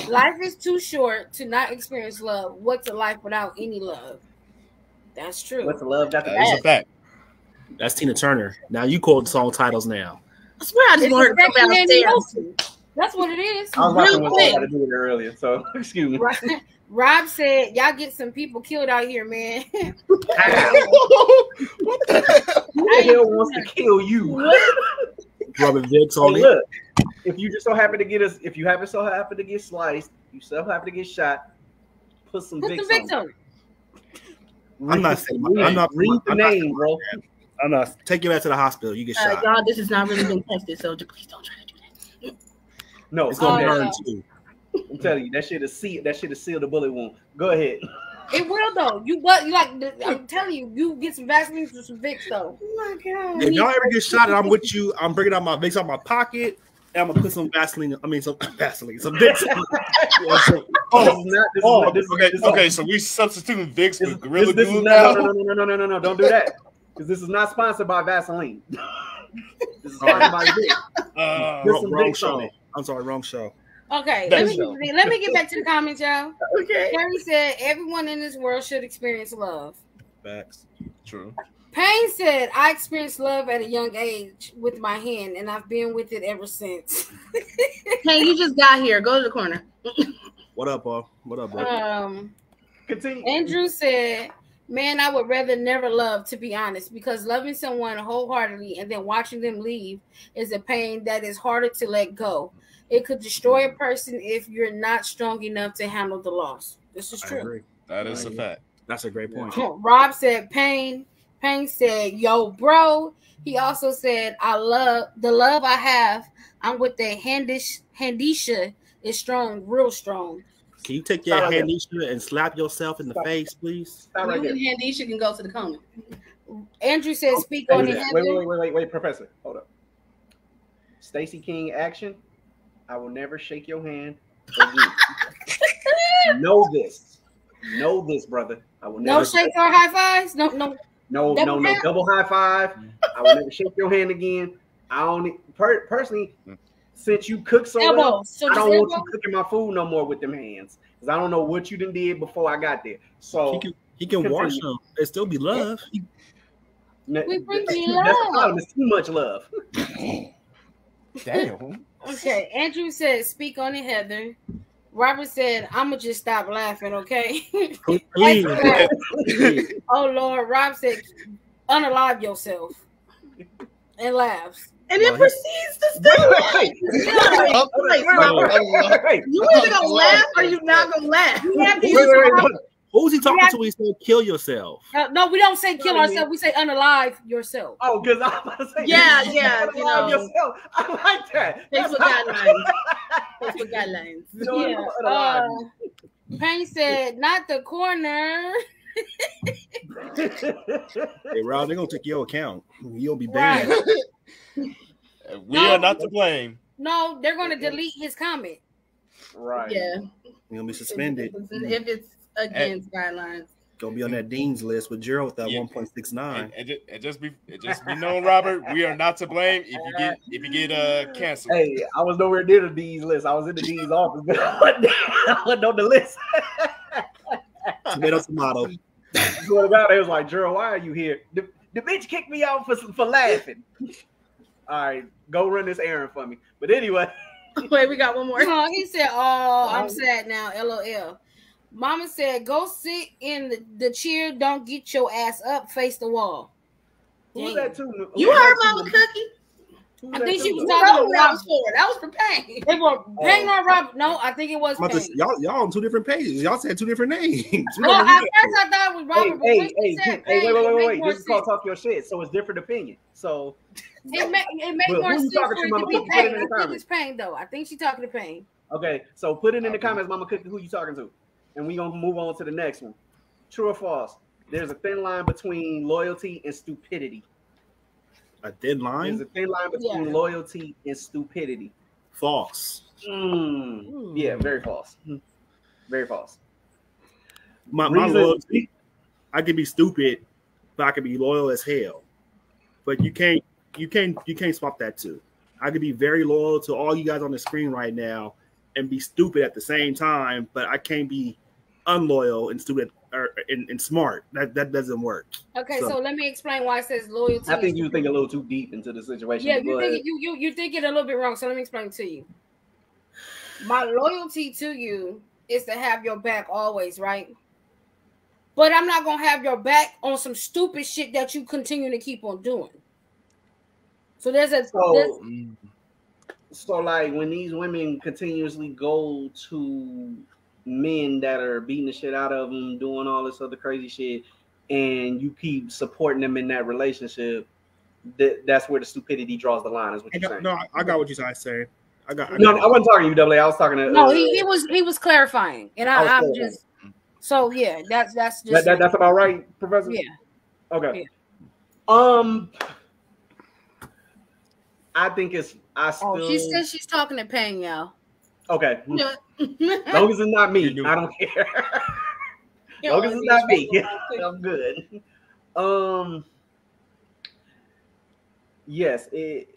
"Life is too short to not experience love. What's a life without any love?" That's true. What's the love got the That is a fact. That's Tina Turner. Now you quote song titles now. I swear I just It's wanted to come affecting any downstairs. emotion. That's what it is. I was watching Real what quick. I to do it earlier, so excuse me. Rob said, "Y'all get some people killed out here, man." What the hell? Who the hell wants to kill you? Robert Vicks on Hey, it. look, if you just so happen to get us, if you happen so happen to get sliced, you so happen to get shot, put some Put Vicks the Vicks on. on it. I'm not saying. I'm not. Read the I'm not- name, bro. I'm not. Take your ass to the hospital. You get shot. Y'all, this has not really been tested, so please don't try to do that. No, It's gonna Oh, burn no. too. I'm telling you, that shit is seal the bullet wound. Go ahead. It will though. You like. I'm telling you, you get some Vaseline or some Vicks though. Oh my god. If y'all ever get shot and I'm with you, I'm bringing out my Vicks out my pocket and I'm gonna put some Vaseline. I mean, some Vaseline, some Vicks. Okay. So we substituting Vicks with Gorilla this is Glue not, now. no, don't do that. Because this is not sponsored by Vaseline. This is sponsored by Vicks. Put some Wrong Vicks on show. it. I'm sorry, wrong show. Okay, That's let me get back to the comments, y'all. Okay. Carrie said, "Everyone in this world should experience love." Facts. True. Payne said, "I experienced love at a young age with my hand, and I've been with it ever since." Hey, you just got here. Go to the corner. What up, Paul? What up, bro? Continue. Andrew said, "Man, I would rather never love, to be honest, because loving someone wholeheartedly and then watching them leave is a pain that is harder to let go. It could destroy a person if you're not strong enough to handle the loss." This is I true. agree. That is a fact. That's a great point. Rob said, "Pain." Payne said, "Yo, bro." He also said, "I love the love I have. I'm with the Handisha is strong, real strong." Can you take your Stop right Handisha and slap yourself in the face, please? Stop right You there. and Handisha can go to the corner. Andrew said, "Speak on it." Wait, Professor. Hold up. Stacey King action. I will never shake your hand again. Know this, brother. I will never No shakes or high fives. No. No, double high five. I will never shake your hand again. I only personally, since you cook so well, Elbows. So I just don't want you elbow? cooking my food no more with them hands because I don't know what you done did before I got there. So He can wash them. It still be love. We bring that's you the problem. love. It's too much love. Damn. Okay. Andrew said, "Speak on it, Heather." Robert said, "I'ma just stop laughing, okay?" Please. Oh Lord. Rob said, "Unalive yourself," and laughs. And then Well, proceeds to still Wait. You either gonna laugh or you not gonna laugh. Who's he talking to when he said kill yourself? No, we don't say kill ourselves. We say unalive yourself. Oh, because I'm about to say, Yeah, unalive you know. yourself. I like that. Facebook guidelines. Facebook guidelines. You know what? Yeah. I'm unalive. Payne said, "Not the corner." Hey, Rob, they're gonna take your account. You'll be banned. Right. We are not to blame. No, they're going to delete his comment. Right. Yeah. You're gonna be suspended. If it's against guidelines. Gonna be on that dean's list with Gerald with that Yeah. 1.69. And just be known, Robert. We are not to blame if you get canceled. Hey, I was nowhere near the D's list. I was in the D's office, but I wasn't on the list. Tomato. So about it was like, Gerald, why are you here? The bitch kicked me out for laughing. All right, go run this errand for me. But anyway, Wait, we got one more. Oh, he said, "Oh, I'm sad now." LOL. Mama said, "Go sit in the chair. Don't get your ass up. Face the wall." who's Damn. that too? You heard Mama Cookie? I think she was You talking know to who that Rob. was for. That was for Payne. They were Payne or Rob. No, I think it was I'm about to- Payne. y'all on two different pages. Y'all said two different names. We Well, don't at need first I thought it was Robert, but when she said Payne, it made wait. more This is called sense. talk your shit. So it's different opinion. So It made Well, more who you sense talking for to, it Mama to be Cookie? Put it in Payne. the I think comments. it's Payne though. I think she's talking to Payne. okay, so put it in the comments, Mama Cookie, who you talking to, and we gonna move on to the next one. True or false? There's a thin line between loyalty and stupidity. a thin There's line. a thin line between loyalty and stupidity. False. Yeah, very false. Very false. My loyalty, I can be stupid, but I can be loyal as hell. But you can't swap that too. I could be very loyal to all you guys on the screen right now and be stupid at the same time, but I can't be unloyal and stupid and smart. That doesn't work. Okay, so let me explain why it says loyalty. I think you think a little too deep into the situation. Yeah, you think it a little bit wrong. So let me explain it to you. My loyalty to you is to have your back always, right? But I'm not gonna have your back on some stupid shit that you continue to keep on doing. So so like when these women continuously go to men that are beating the shit out of them, doing all this other crazy shit, and you keep supporting them in that relationship, that's where the stupidity draws the line. Is what you're saying? No, I got what you're saying. I wasn't talking to you, Double A. I was talking to. No, he was clarifying, and I'm just. So yeah, that's just that's about right, Professor. Yeah. Okay. Yeah. I think it's. She says she's talking to Pang, y'all. Okay. Long as it's not me, I don't care. Long as it's not me, I'm good. Yes,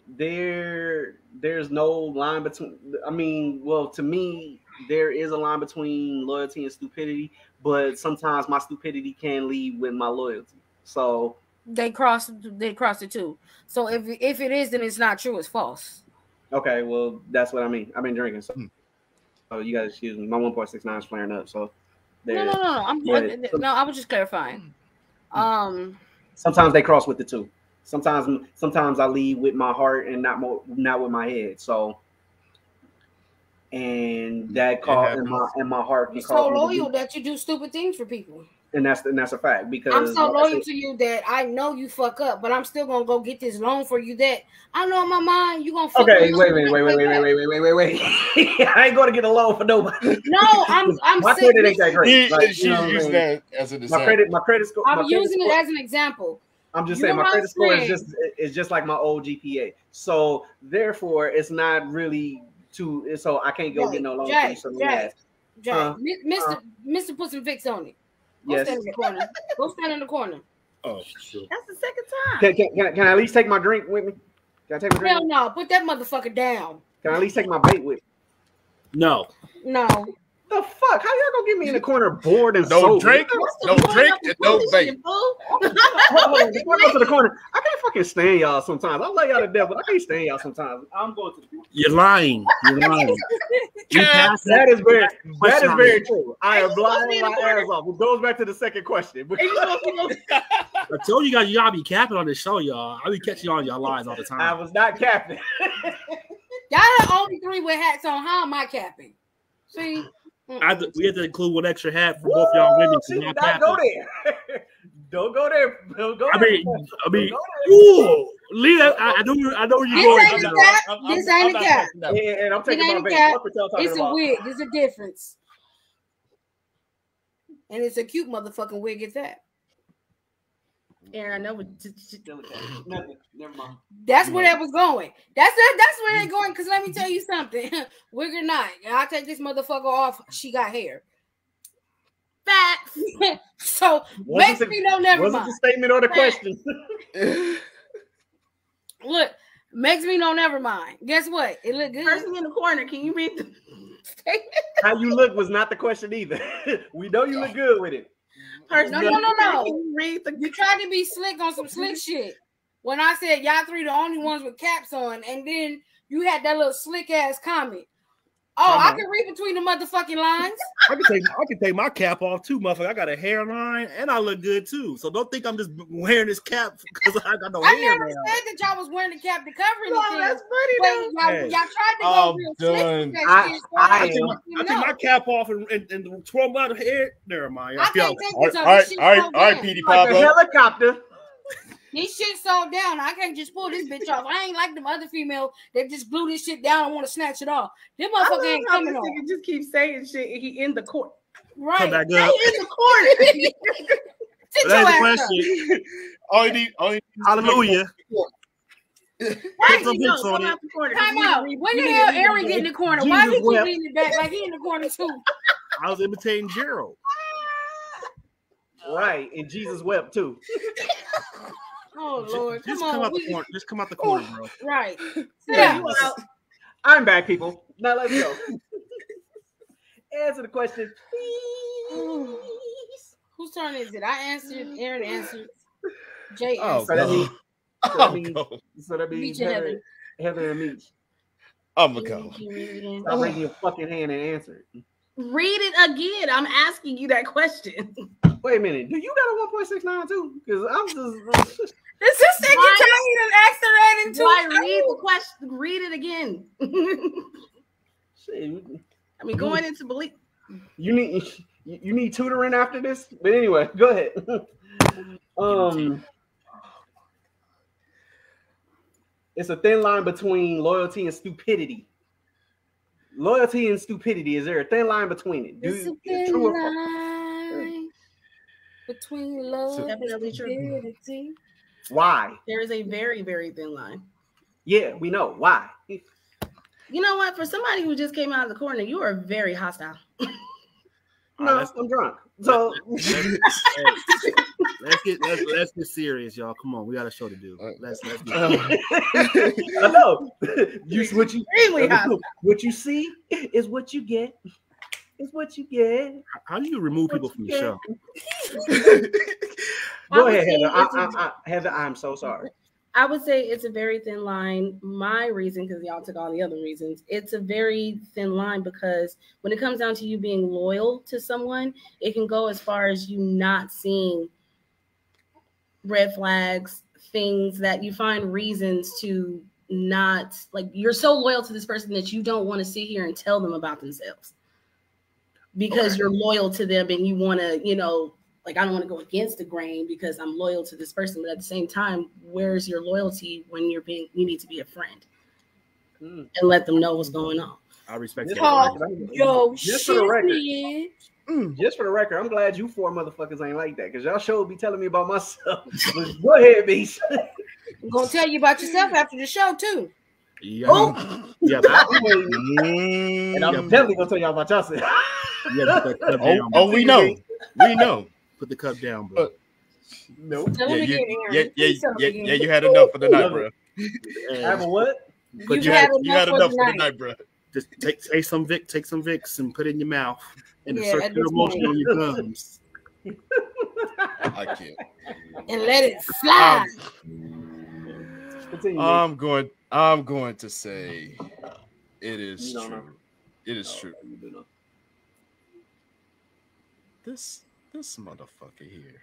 there's no line between. I mean, well, to me, there is a line between loyalty and stupidity, but sometimes my stupidity can lead with my loyalty. So they cross it too. So if it is, then it's not true. It's false. Okay, well, that's what I mean. I've been drinking, so you guys excuse me. My 1.69 is flaring up, so no. I was just clarifying. Sometimes they cross with the two. Sometimes I lead with my heart and not with my head. So, and that cause in my heart. You're so loyal that you do stupid things for people. And that's a fact, because I'm so loyal to you that I know you fuck up, but I'm still gonna go get this loan for you that I know in my mind you gonna fuck up. Okay, wait. I ain't gonna get a loan for nobody. No, I'm my credit ain't that great. She's using that as an example. My credit score. I'm using it as an example. I'm just saying my credit score is just like my old GPA. So therefore, it's not really too. So I can't go get no loan. Mr. Put some fix on it. Yes. Stand in the corner. Go stand in the corner. Oh, sure. That's the second time. Can I at least take my drink with me? Can I take my drink? Hell no. Put that motherfucker down. Can I at least take my bait with me? No. The fuck? How y'all gonna get me in the corner bored and no sober? Drink, no drink, and no bait. Before I go to the corner, I can't fucking stand y'all sometimes. I love y'all to death, but I can't stand y'all sometimes. I'm going to the corner. You're lying. That is very true. I am lying my ass off. It goes back to the second question. I told you guys, y'all be capping on this show, y'all. I be catching y'all in y'all lies all the time. I was not capping. Y'all the only three with hats on. How am I capping? See? We had to include one extra hat for both y'all women. Don't go there. Don't go there. Don't go I there. mean, ooh, leave that. I know where you're going. This ain't a cap. And I'm taking my bait. It's a wig. There's a difference. And it's a cute motherfucking wig at that. Aaron, I know what. Never mind. That's where that was going. That's where they're going. Because let me tell you something. Wig or not, I'll take this motherfucker off. She got hair. Facts. So makes me know never mind. Wasn't the statement or the question? Look, makes me know never mind. Guess what? It looked good. Person in the corner, can you read the statement? How you look was not the question either. We know you look good with it. No. You tried to be slick on some slick shit. When I said y'all three the only ones with caps on, and then you had that little slick ass comment. Oh, I can read between the motherfucking lines. I can take my cap off too, motherfucker. I got a hairline and I look good too. So don't think I'm just wearing this cap because I got no hair. I never said that y'all was wearing the cap to cover anything. That's funny though. Y'all tried to go real slick. I take my cap off and twirl my hair. Never mind. I can't take this all right, Petey like Pablo. a helicopter. This shit sold down. I can't just pull this bitch off. I ain't like them other female that just glue this shit down and want to snatch it off. Them motherfucker ain't coming off. Nigga just keep saying shit. He in the court. Right. Come back He up. in the corner. Sit your That's the ass up. question. All you need. Hallelujah. Right, some no, hits on come it. out the corner. Time We out. need to When read- the we hell need to read Aaron that get in the game. corner? Why he Jesus keep wept. leaning back like he in the corner too? I was imitating Gerald. Right, and Jesus wept too. Oh Lord, Just come come on. out the corner. Just come out the corner, bro. Right. Sit Yeah, down. you out. I'm back, people. Now let's go. Answer the question, please. Whose turn is it? I answered. Aaron answered. Jay Oh, answered. So that means, go. so that Oh, means, go. so that means Meech and Heather. Heather and Meech. I'm gonna go. Can you read it again? Stop raising your fucking hand and answer it. Read it again. I'm asking you that question. Wait a minute. Do you got a 1.69 too? Because I'm just. This is second Why- time you done asked her that in two. Why read the question? Read it again. Shit, I mean, going into belief. you need tutoring after this. But anyway, go ahead. It's a thin line between loyalty and stupidity. Loyalty and stupidity. Is there a thin line between it? It's a True thin or false? line between love and Definitely true. stupidity. Why? There is a very, very thin line. Yeah, we know why. You know what? For somebody who just came out of the corner, you are very hostile. No, let's- I'm drunk. So Let's get serious, y'all. Come on, we got a show to do. Let's get I know. Extremely hostile. What you see is what you get. Is what you get. How do you remove people from the show? Go I would ahead, say Heather. Heather, I'm so sorry. I would say it's a very thin line. My reason, because y'all took all the other reasons, it's a very thin line because when it comes down to you being loyal to someone, it can go as far as you not seeing red flags, things that you find reasons to not, like, you're so loyal to this person that you don't want to sit here and tell them about themselves because you're loyal to them and you want to, like, I don't want to go against the grain because I'm loyal to this person. But at the same time, where's your loyalty when you need to be a friend and let them know what's going on? I respect Just that. for the record, Yo, Just for the record. shit. Just for the record, I'm glad you four motherfuckers ain't like that because y'all sure be telling me about myself. Go ahead, Beast. I'm gonna tell you about yourself after the show too. Yeah. Oh. Yeah. I'm waiting. And I'm definitely gonna tell y'all about yourself. Yeah, put that cup down, bro. Oh, we know. We know. Put the cup down, bro. Nope. Tell him again, Aaron. Yeah, Please tell him again. you had enough for the night, bro. Have a what? But You had enough for the night, bro. Just take some Vicks and put it in your mouth and Yeah, insert at your this emotion point. on your gums. I can't. And let it fly. Continue. I'm going to say it is You don't know. true. It is true. You do know. This motherfucker here.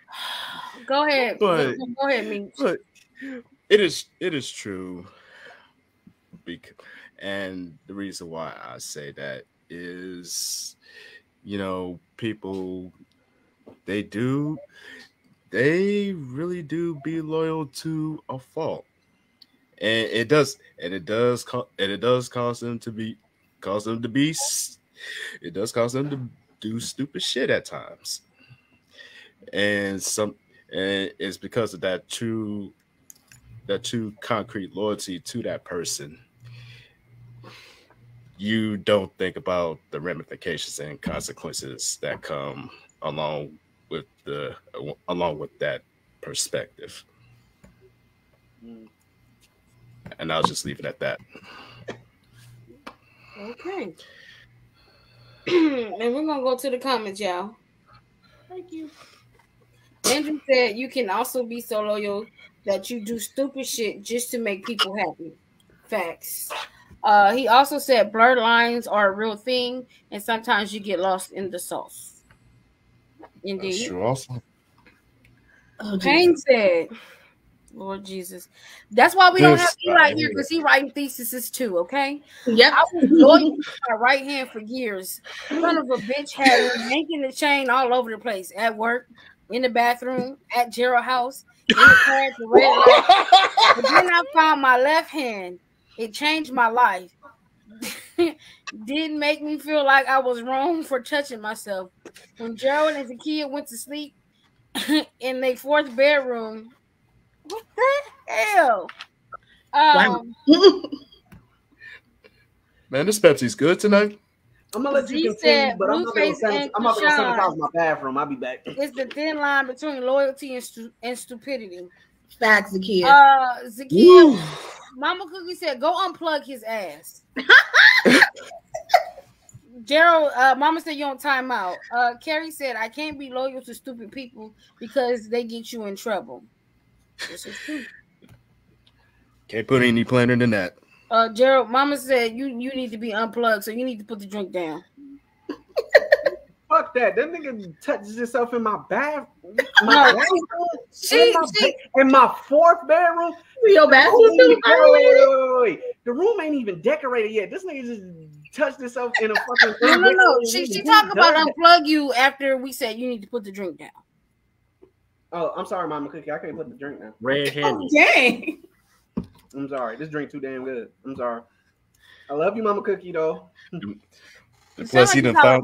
Go ahead. But- Go ahead, Meech. But it is true. And the reason why I say that is, people they really do be loyal to a fault. And it does cause them to do stupid shit at times. And it's because of that true concrete loyalty to that person. You don't think about the ramifications and consequences that come along with that perspective. And I'll just leave it at that. Okay. And we're gonna go to the comments, y'all. Thank you. Andrew said you can also be so loyal that you do stupid shit just to make people happy. Facts. He also said blurred lines are a real thing, and sometimes you get lost in the sauce. Indeed. That's true also. Oh, Payne said, Lord Jesus. That's why we don't have This- Eli here, because he writing theses too, okay? Yep. I was loyal to my right hand for years. Son of a bitch had me yanking the chain all over the place. At work, in the bathroom, at Gerald House, in the car at the red light. But then I found my left hand. It changed my life. Didn't make me feel like I was wrong for touching myself. When Gerald and Zakiya went to sleep in their fourth bedroom, what the hell? Man, this Pepsi's good tonight. I'm gonna let you continue, but I'm not gonna sanitize my bathroom. I'll be back. It's the thin line between loyalty and stupidity. Facts, Zakia. Zakia, Mama Cookie said, "Go unplug his ass." Gerald, Mama said you on timeout. Carrie said, "I can't be loyal to stupid people because they get you in trouble." This is true. Can't put any plainer than that. Gerald, Mama said you need to be unplugged, so you need to put the drink down. Fuck that. That nigga touches himself in my bath. In my fourth bedroom. Your bathroom? Wait. The room ain't even decorated yet. This nigga just touched himself in a fucking. No. She talked about unplug you after we said you need to put the drink down. Oh, I'm sorry, Mama Cookie. I can't put the drink down. Red-handed. Oh, dang. I'm sorry. This drink too damn good. I'm sorry. I love you, Mama Cookie, though. Plus, he done found.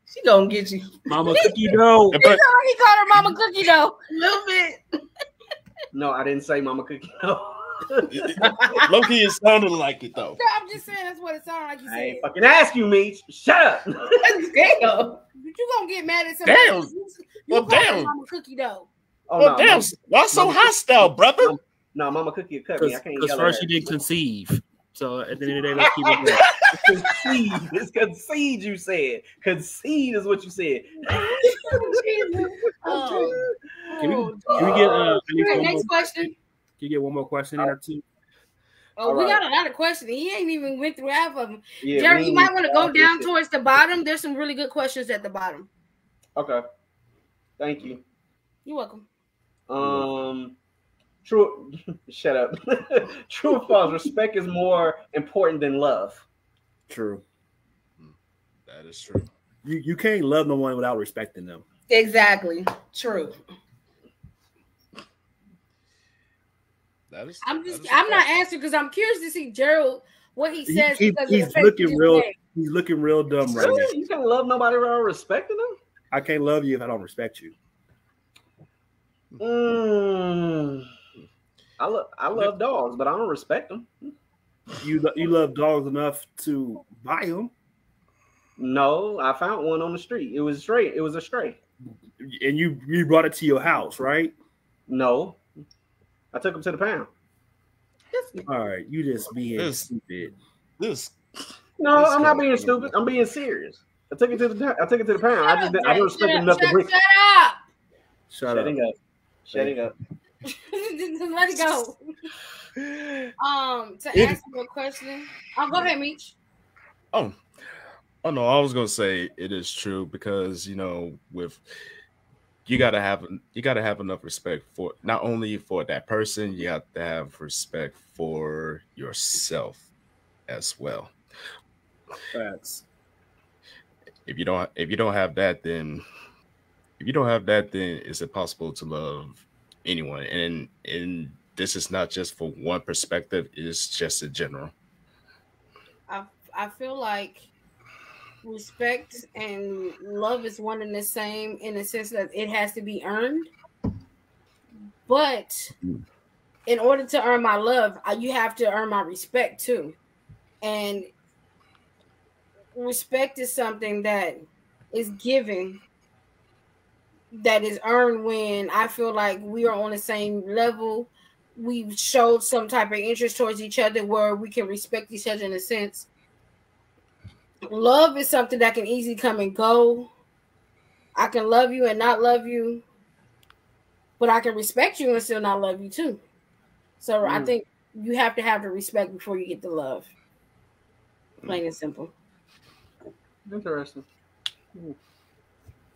She gonna get you, Mama Cookie dough. He called her Mama Cookie dough. A little bit. No, I didn't say Mama Cookie. No. Low-key, it sounded like it though. No, I'm just saying that's what it sounded like you said. I ain't fucking ask you, Meech. Shut up. Damn. You gonna get mad at somebody? Damn. You Damn. Mama Cookie dough. Oh, well, damn. Why so hostile, brother? No, Mama Cookie cut me. I can't Because yell first at you her. did conceive. So at the end of the day, let's keep it going. Concede. It's concede, you said. Concede is what you said. Can we get next question? Can you get one more question in or two? Oh, we got a lot of questions. He ain't even went through half of them. Yeah, Jerry, you might want to go down towards the bottom. There's some really good questions at the bottom. Okay. Thank you. You're welcome. True. Shut up. True or false? Respect is more important than love. True. That is true. You can't love no one without respecting them. Exactly. True. I'm not answering because I'm curious to see Gerald what he says. He's looking real. He's looking real dumb right now. You can't love nobody without respecting them. I can't love you if I don't respect you. I love dogs, but I don't respect them. You love dogs enough to buy them. No, I found one on the street. It was stray. It was a stray. And you brought it to your house, right? No, I took him to the pound. All right, you just being stupid. No, I'm not being stupid. I'm being serious. I took it to the pound. I didn't respect him enough to bring. Shut up! Shutting up. Let it go. To answer your question, go ahead, Meech. Oh no, I was gonna say it is true because with you gotta have enough respect for not only for that person, you have to have respect for yourself as well. Facts. If you don't have that, then it's impossible to love anyone. And this is not just for one perspective; it's just in general. I feel like respect and love is one and the same in the sense that it has to be earned. But in order to earn my love, you have to earn my respect too. And respect is something that is given, that is earned when I feel like we are on the same level. We've showed some type of interest towards each other where we can respect each other in a sense. Love is something that can easily come and go. I can love you and not love you, but I can respect you and still not love you too. So I think you have to have the respect before you get the love. Plain and simple. Interesting.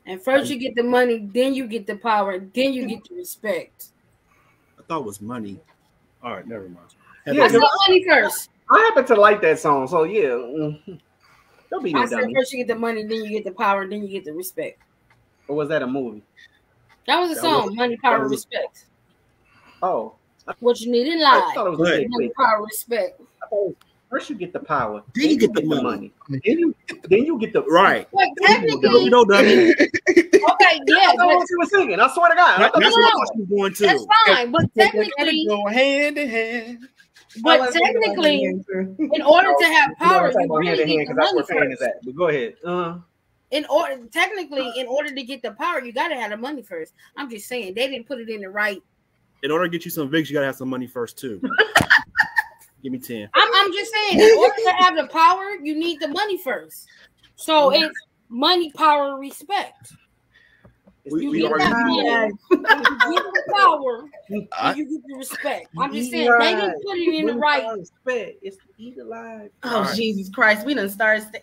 And first you get the money, then you get the power, then you get the respect. I thought it was money. All right, never mind. Yeah, I said money first. I happen to like that song, so yeah. Don't be no I said dummy. first you get the money, then you get the power, then you get the respect. Or was that a movie? That was a song, money, power, respect. Oh. What you need in I life, thought it was a money, power, respect. First you get the power, Then you get the money. Then you get the Right. But technically, You know, dummy. okay, yeah, I thought but what you were singing. I swear to God. I thought That's you what were- I was going to. that's fine. But technically, Go hand in hand. But technically, in order to have power, you really need the money first. But go ahead. In order to get the power, you gotta have the money first. I'm just saying they didn't put it in the right. In order to get you some VIX, you gotta have some money first too. Give me 10. I'm just saying, in order to have the power, you need the money first. So it's money, power, respect. You get the power, and you get the respect. I'm just saying they didn't put it in the right. Respect. It's either live. Oh Jesus Christ, we done started.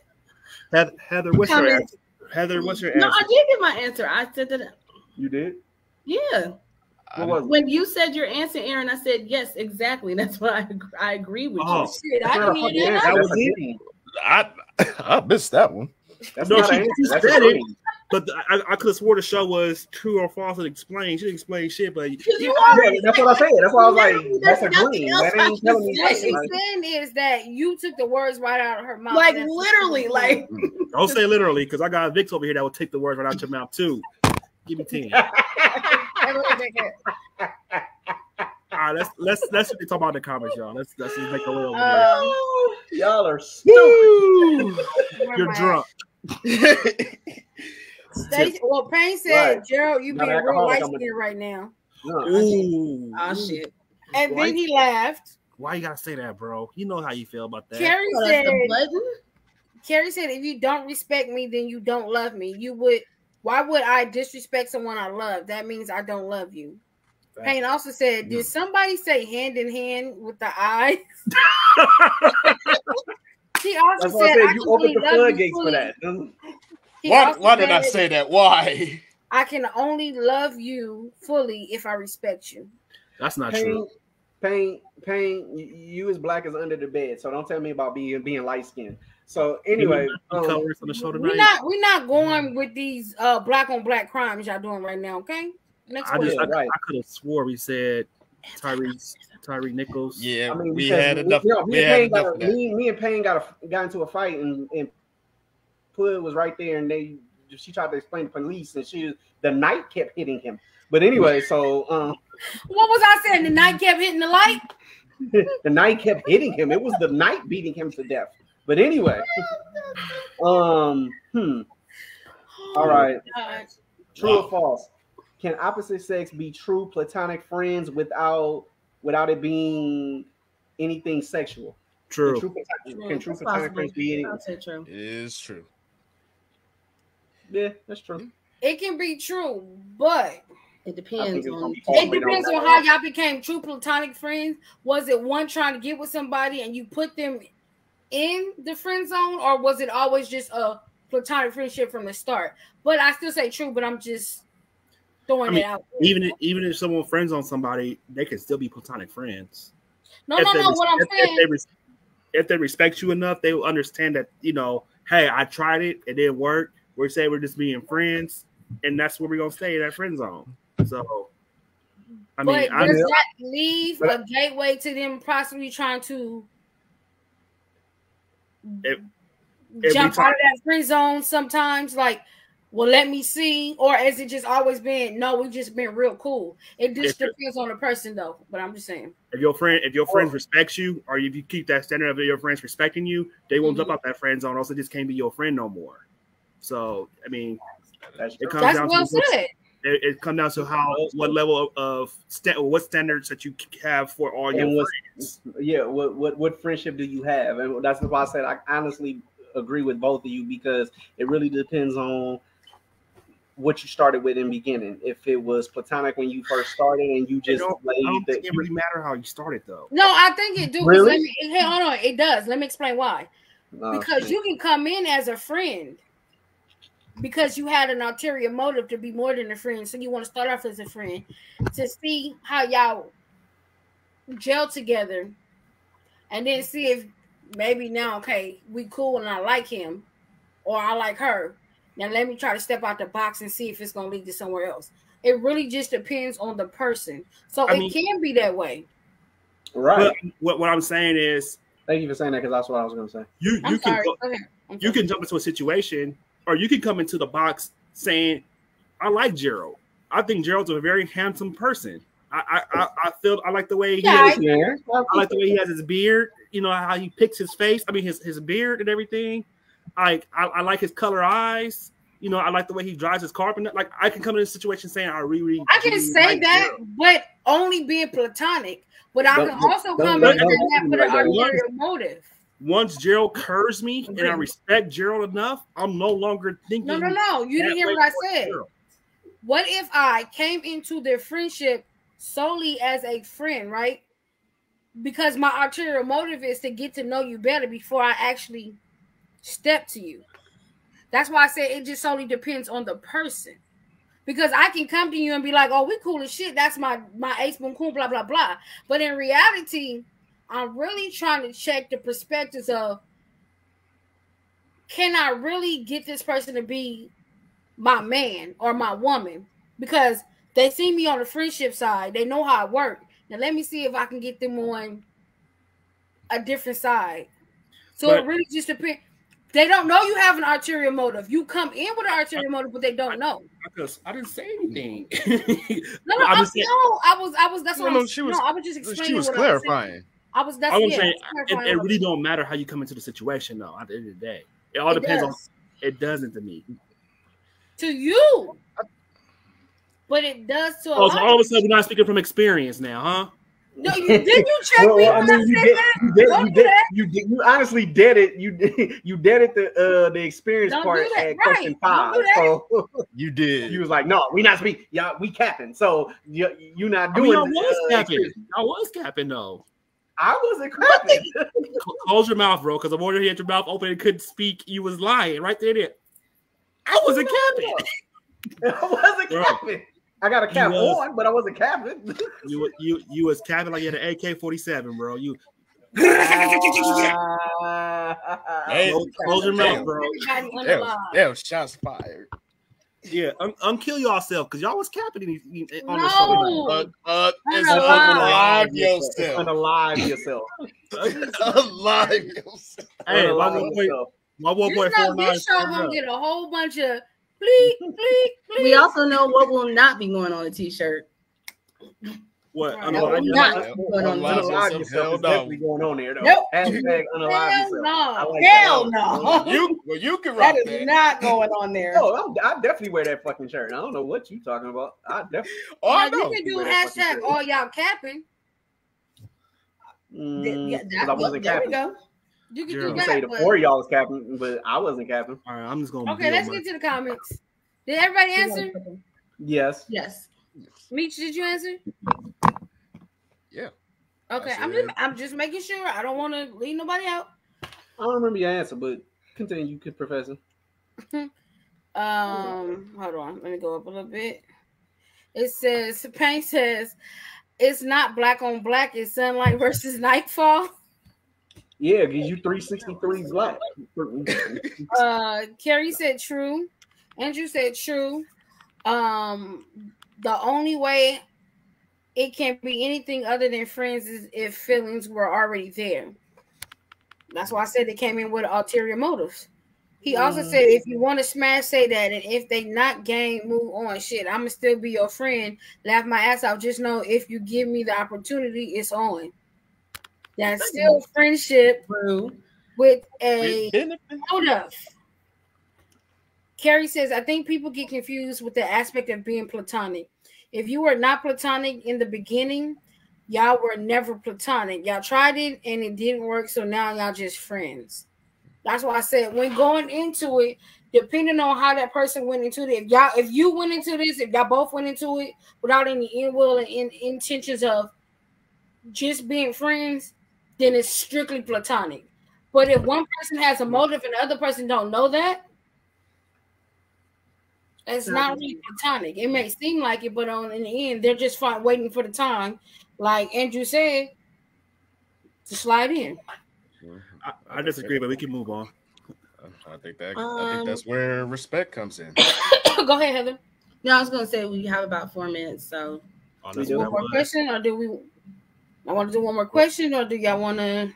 Heather, what's your answer? Heather, what's your answer? No, I did get my answer. I said that. You did? Yeah. When you said your answer, Aaron, I said yes, exactly. That's why I agree with you. Shit, I didn't hear that. That was easy. I missed that one. That's No, not she an answer. said it, but I could have swore the show was true or false and explained. She didn't explain shit, but That's what I said. That's why I was like, that's a green. That ain't telling me What she's nothing. saying is that you took the words right out of her mouth. Like That's literally, like don't say literally, because I got a Vicks over here that will take the words right out your mouth too. Give me 10. All right, let's talk about the comments, y'all. Let's just make a little. Y'all are stupid. You're drunk. Well, Payne said, Right. Gerald, you Not being real alcoholic, light I'm a- skinned right now. Ooh. oh shit. And then he laughed. Why you gotta say that, bro? You know how you feel about that. Carrie Oh, that's said, the button? Carrie said, if you don't respect me, then you don't love me. Why would I disrespect someone I love? That means I don't love you. Payne also said, did somebody say hand in hand with the eyes? She also That's why I said, said you opened the floodgates for that. Why did I say that? Why? I can only love you fully if I respect you. That's not true. Pain, you as black as under the bed. So don't tell me about being light skinned. So anyway, Colors on the show we're tonight. not going with these black on black crimes y'all doing right now, okay? Next I question. could have swore we said Tyreek Nichols. Yeah, I mean, we because had enough. Me and Payne got into a fight, and Pud was right there, and she tried to explain to police, and the night kept hitting him. But anyway, so what was I saying? The night kept hitting the light. the night kept hitting him. It was the night beating him to death. But anyway, all right. True or false? Can opposite sex be true platonic friends without it being anything sexual? True. Can true platonic friends be anything? I'll say true. It is true. Yeah, that's true. It can be true, but It depends on. it depends on how y'all became true platonic friends. Was it one trying to get with somebody and you put them in the friend zone, or was it always just a platonic friendship from the start? But I still say true, but I'm just throwing it out. Even if someone friends on somebody, they can still be platonic friends. No. What I'm saying, if they respect you enough, they will understand that, hey, I tried it didn't work. We're saying we're just being friends, and that's where we're gonna stay in that friend zone. So, I mean, but does that leave a gateway to them possibly trying to jump out of that friend zone sometimes? Like, well, let me see, or has it just always been no? We just been real cool. It just depends on the person, though. But I'm just saying, if your friends respects you, or if you keep that standard of your friends respecting you, they won't jump out that friend zone. Also, just can't be your friend no more. So, I mean, it comes down to it comes down to what level of what standards that you have for all your friends. Yeah, what friendship do you have? And that's why I said I honestly agree with both of you, because it really depends on what you started with in the beginning. If it was platonic when you first started and you just I don't think it really matter how you started though. No, I think it do. Really? Hold on, it does. Let me explain why. Because you can come in as a friend because you had an ulterior motive to be more than a friend. So you want to start off as a friend to see how y'all gel together, and then see if maybe now, okay, we cool and I like him or I like her. Now let me try to step out the box and see if it's going to lead to somewhere else. It really just depends on the person. So it can be that way. Right. But what I'm saying is, thank you for saying that, because that's what I was going to say. You can jump into a situation, or you can come into the box saying, I like Gerald. I think Gerald's a very handsome person. I like the way he Yeah, has, I like the way he has his beard. You know how he picks his face. I mean his beard and everything. I like his color eyes. You know, I like the way he drives his car. Like I can come in a situation saying I really I can say like that, girl. but only being platonic. But I can also come in and that with an ulterior motive. Once Gerald curves me and I respect Gerald enough, I'm no longer thinking. No. You didn't hear what I said. Gerald. What if I came into their friendship solely as a friend, right? Because my ulterior motive is to get to know you better before I actually step to you. That's why I say it just solely depends on the person. Because I can come to you and be like, oh, we cool as shit. That's my ace boom cool, blah, blah, blah. But in reality, I'm really trying to check the perspectives of, can I really get this person to be my man or my woman? Because they see me on the friendship side. They know how I work. Now let me see if I can get them on a different side. So it really just depends. They don't know you have an ulterior motive. You come in with an ulterior motive, but they don't know. Because I didn't say anything. I was. That's what I was just explaining. She was clarifying. It really don't matter how you come into the situation, though. At the end of the day, it all depends on. It doesn't to me. To you, but it does to. So all of a sudden, we're not speaking from experience now, huh? No, you check me. I mean, you honestly did it. You did it the experience part at question 5. So you did. You was like, no, we not speaking. Y'all, we capping. So you not doing. I was capping though. I wasn't capping. Close your mouth, bro, because the more you had your mouth open and couldn't speak, you was lying right there. I wasn't capping. I wasn't capping. I got a cap on, but I wasn't capping. You was capping like you had an AK-47, bro. You close your mouth, bro. Damn, shots fired. Yeah, unkill yourself because y'all was capping on the show. Unalive yourself. Unalive yourself. Unalive yourself. Hey, my 1.49. This show gonna get a whole bunch of please. We also know what will not be going on a t-shirt. What? Unalive yourself is definitely going on there, though. Nope. Hashtag unalive yourself. Hell no. You can rock that. That is not going on there. No, I definitely wear that fucking shirt. I don't know what you talking about. I definitely. You can do hashtag all y'all capping. I wasn't capping. There we go. You can do that. Say the 4 of y'all was capping, but I wasn't capping. All right, I'm just gonna. Okay, let's get to the comments. Did everybody answer? Yes. Meech, did you answer? Yeah. Okay, I'm just making sure. I don't want to leave nobody out. I don't remember your answer, but continue, Professor. Hold on. Let me go up a little bit. It says, Pain says, it's not black on black. It's sunlight versus nightfall. Yeah, because you 363 black. Carrie said true. Andrew said true. The only way it can't be anything other than friends is if feelings were already there. That's why I said they came in with ulterior motives. He also said, if you want to smash, say that. And if they not game, move on. Shit, I'm going to still be your friend. Laugh my ass off. Just know if you give me the opportunity, it's on. That's still friendship with a motive. Carrie says, I think people get confused with the aspect of being platonic. If you were not platonic in the beginning, y'all were never platonic. Y'all tried it and it didn't work, so now y'all just friends. That's why I said when going into it, depending on how that person went into it, if you went into this, if y'all both went into it without any ill will and intentions of just being friends, then it's strictly platonic. But if one person has a motive and the other person don't know that, it's not really platonic. It may seem like it, but in the end, they're just waiting for the time, like Andrew said, to slide in. I disagree, but we can move on. I think that's where respect comes in. Go ahead, Heather. No, I was going to say we have about 4 minutes, so. Do we do one more question, or do we? I want to do one more question, or do y'all want to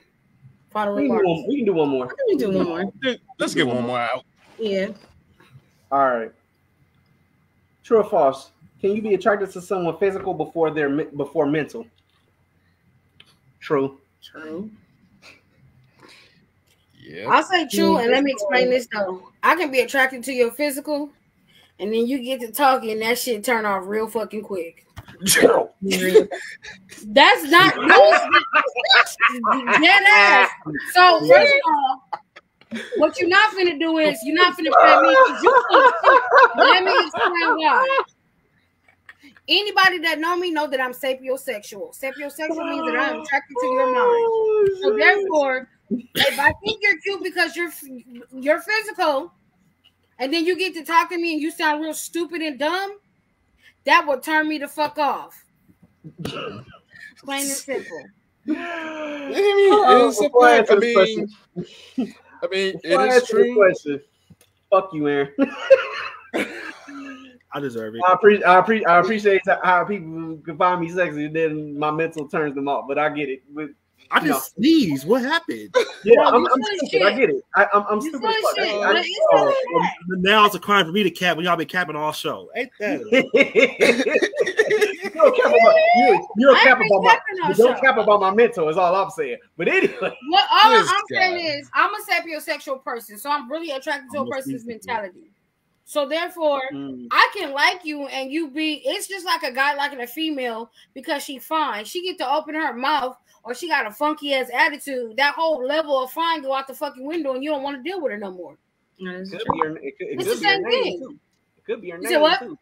final remarks? We can do one more. We can do one more. Let's get one more out. Yeah. All right. True or false? Can you be attracted to someone physical before mental? True. Yeah. I'll say true, and let me explain this though. I can be attracted to your physical, and then you get to talking, and that shit turn off real fucking quick. That's not dead ass. So first of all, what you're not finna do is you're not finna play me because you full of shit. Let me explain why. Anybody that know me know that I'm sapiosexual. Sapiosexual means that I'm attracted to your mind. So therefore, if I think you're cute because you're physical, and then you get to talk to me and you sound real stupid and dumb, that will turn me the fuck off. Plain and simple. It's a fact. I mean, it is true. Fuck you, Aaron. I deserve it. I appreciate how people can find me sexy, and then my mental turns them off. But I get it. I just sneezed. What happened? Yeah, I'm stupid. I get it. I'm stupid as fuck. Now it's a crime for me to cap when y'all been capping all show. Ain't that? Don't cap about my mental. Is all I'm saying. But anyway, what all I'm saying is I'm a sapiosexual person, so I'm really attracted to a person's mentality. So therefore, I can like you and you be. It's just like a guy liking a female because she fine. She get to open her mouth or she got a funky ass attitude. That whole level of fine go out the fucking window and you don't want to deal with her no more. It's the same thing. It could be your name too.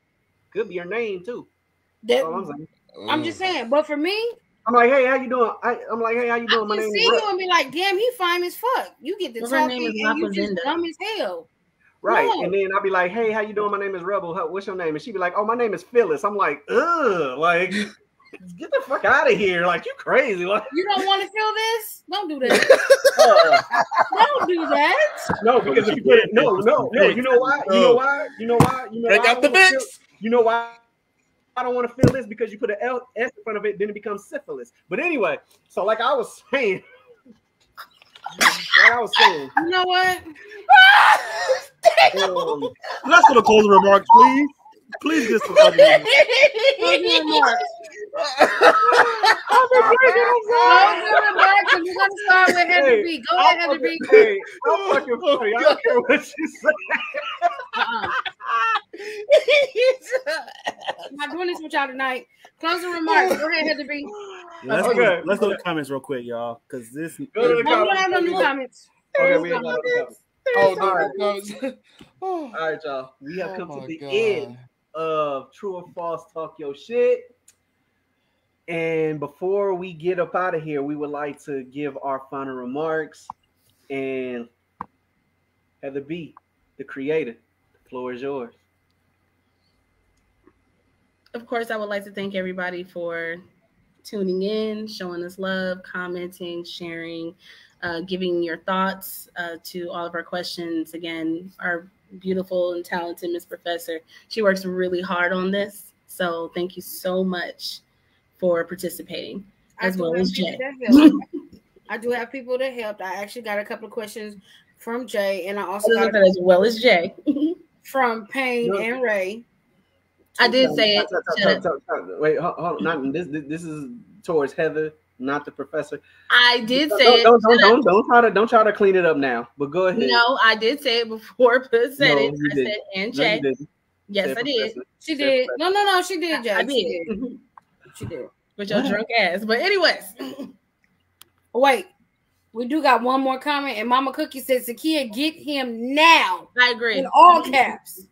Could be your name too. I'm just saying. But for me, I'm like, hey, how you doing? I'm like, hey, how you doing? My name is. See you and be like, damn, he fine as fuck. You get to talking and you just dumb as hell. Right, and then I'll be like, "Hey, how you doing? My name is Rebel. What's your name?" And she'd be like, "Oh, my name is Phyllis." I'm like, "Ugh, like, get the fuck out of here! Like, you crazy? Like, you don't want to feel this? Don't do that. Don't do that. No, because if you put it, no. You know why? Break out the mix. You know why? I don't want to feel this because you put an S in front of it, then it becomes syphilis. But anyway, so like I was saying. You know what? Let's go to closing remarks, please. Please get some closing remarks. Closing remarks. We're gonna start with Heather B. Go ahead, Heather B. Hey, I'm fucking funny. I don't care what you say. I'm not doing this with y'all tonight. Closing remarks. Go ahead, Heather B. Let's go to the comments real quick, y'all, because this. Go to the comments. We don't have no new comments. Okay, we have no new comments. All right, y'all. We have come to the end of True or False Talk Your Shit. And before we get up out of here, we would like to give our final remarks. And Heather B, the creator, the floor is yours. Of course, I would like to thank everybody for tuning in, showing us love, commenting, sharing, giving your thoughts to all of our questions. Again, our beautiful and talented Miss Professor, she works really hard on this. So thank you so much for participating, as well as Jay. I do have people that helped. I actually got a couple of questions from Jay, and I also got as well as Jay from Payne and Ray. I did say it. Wait, hold on. Not this is towards Heather, not the professor. I did say it. Don't try to clean it up now. But go ahead. No, I did say it before Put said it. I said and Jay. Yes, I did. She did. No, she did, Jay. I did. She did. With your drunk ass. But anyways. Wait. We do got one more comment, and Mama Cookie says, Zakia, get him now. I agree. In all caps.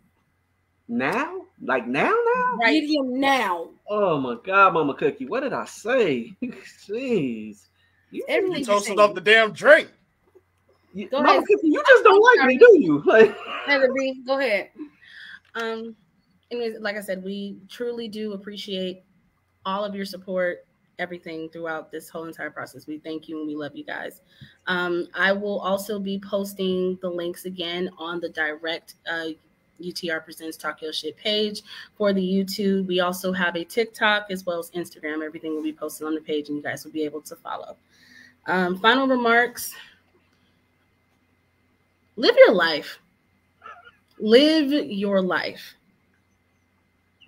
Now? Like now? Right. Get him now. Oh my God, Mama Cookie. What did I say? Jeez. You toasted off the damn drink. Mama Cookie, you just don't like me, do you? Like Heather B, go ahead. Anyways, like I said, we truly do appreciate all of your support, everything throughout this whole entire process. We thank you and we love you guys. I will also be posting the links again on the direct UTR Presents Talk Your Shit page for the YouTube. We also have a TikTok as well as Instagram. Everything will be posted on the page and you guys will be able to follow. Final remarks. Live your life. Live your life.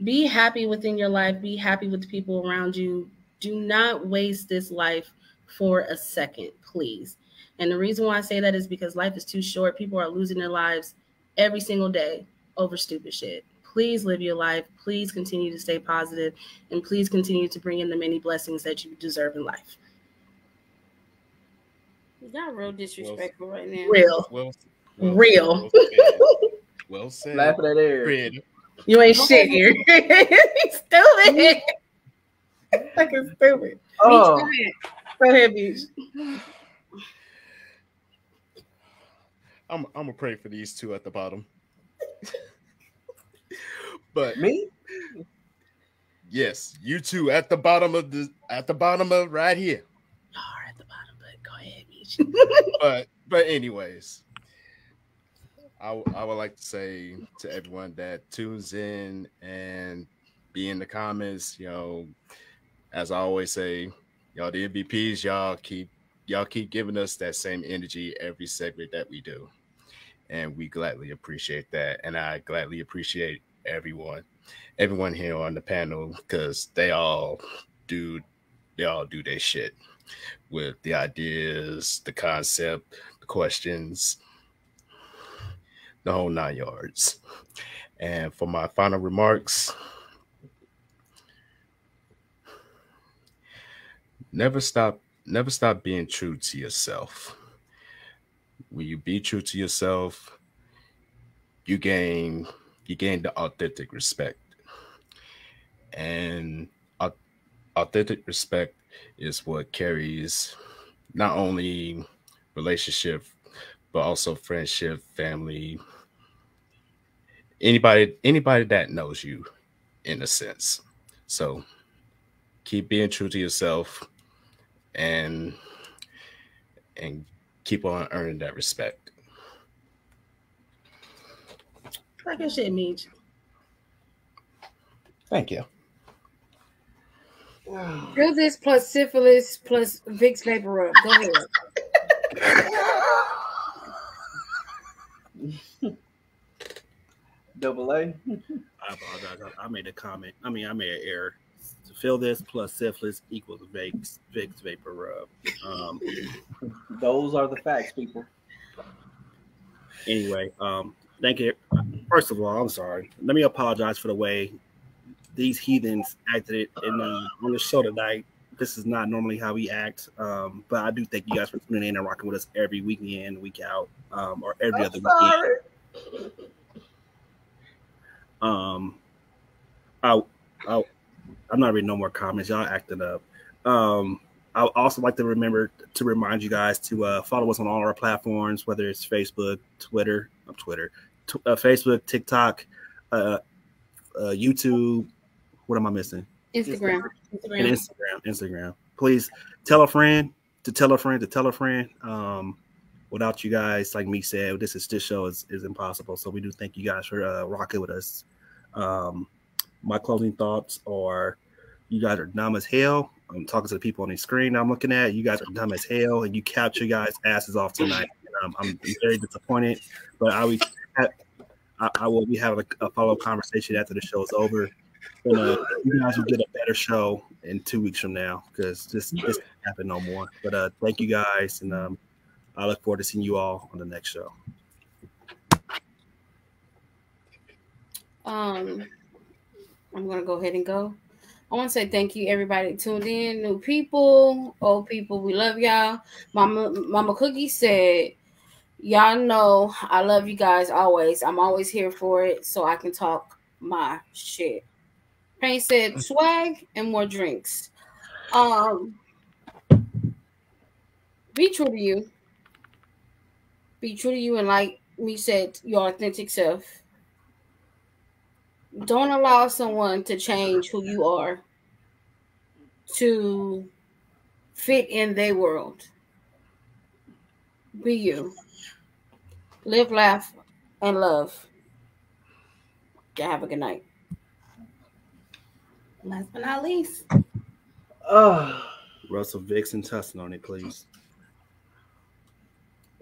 Be happy within your life. Be happy with the people around you. Do not waste this life for a second, please. And the reason why I say that is because life is too short. People are losing their lives every single day over stupid shit. Please live your life. Please continue to stay positive, and please continue to bring in the many blessings that you deserve in life. Y'all real disrespectful right now. Real. Well said. Laugh at that air. Creative. You ain't shit here. Stupid. Fucking stupid. Oh, Go ahead, Beach. I'm gonna pray for these two at the bottom. But me? yes, you two at the bottom of right here. Y'all are at the bottom, but go ahead, Beach. But anyways, I would like to say to everyone that tunes in and be in the comments, as I always say, y'all the MVPs, y'all keep giving us that same energy every segment that we do. And we gladly appreciate that. And I gladly appreciate everyone here on the panel, because they all do their shit with the ideas, the concept, the questions, the whole 9 yards. And for my final remarks, never stop being true to yourself. When you be true to yourself, you gain the authentic respect. And authentic respect is what carries not only relationship, but also friendship, family, anybody that knows you, in a sense. So keep being true to yourself and keep on earning that respect. Like your shit, Meech. Thank you. Do this plus syphilis plus Vicks Vapor Rub. Go ahead. Double A. I apologize. I made a comment. I made an error. To fill this plus syphilis equals Vicks Vapor Rub. Those are the facts, people. Anyway, thank you. First of all, I'm sorry. Let me apologize for the way these heathens acted it on the show tonight. This is not normally how we act, but I do thank you guys for tuning in and rocking with us every week in, week out, or every other weekend. I'm not reading no more comments. Y'all acting up. I would also like to remind you guys to follow us on all our platforms, whether it's Facebook, Facebook, TikTok, YouTube. What am I missing? Instagram. And Instagram. Please tell a friend to tell a friend to tell a friend. Without you guys, like me said, this show is impossible. So we do thank you guys for rocking with us. My closing thoughts are: you guys are dumb as hell. I'm talking to the people on the screen I'm looking at. You guys are dumb as hell, and you capped your guys' asses off tonight. I'm very disappointed, but I will be having a follow-up conversation after the show is over. And you guys will get a better show in 2 weeks from now, because this can't happen no more. But thank you guys, and I look forward to seeing you all on the next show. I'm gonna go ahead and go. I want to say thank you, everybody tuned in, new people, old people. We love y'all. Mama Cookie said, y'all know I love you guys always. I'm always here for it, so I can talk my shit. Pain said swag and more drinks. Be true to you. Be true to you, and like me said, your authentic self. Don't allow someone to change who you are to fit in their world. Be you. Live, laugh, and love. Have a good night. Last but not least. Russell Vicks and Tussin on it, please.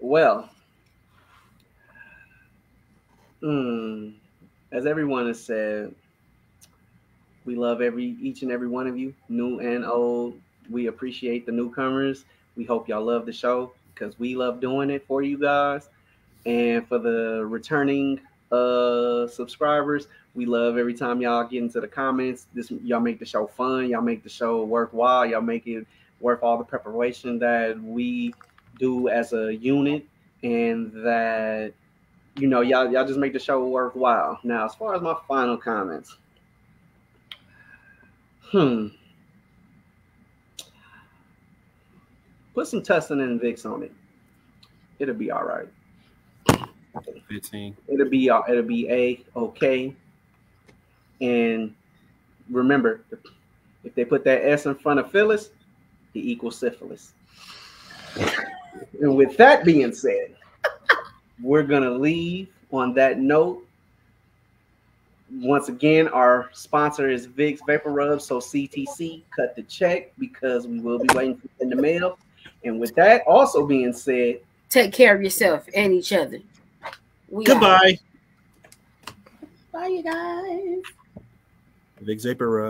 Well, as everyone has said, We love each and every one of you, new and old. We appreciate the newcomers. We hope y'all love the show because we love doing it for you guys. And for the returning subscribers, we love every time y'all get into the comments. Y'all make the show fun. Y'all make the show worthwhile. Y'all make it worth all the preparation that we do as a unit, and that y'all just make the show worthwhile. Now, as far as my final comments, put some Tussin and Vicks on it. It'll be all right. 15. It'll be okay. And remember, if they put that S in front of Phyllis, it equals syphilis. And with that being said, we're gonna leave on that note. Once again, our sponsor is Vicks Vapor Rub, so CTC, cut the check because we will be waiting for it in the mail. And with that also being said, take care of yourself and each other. Goodbye. Bye, you guys. Vicks Vapor Rub.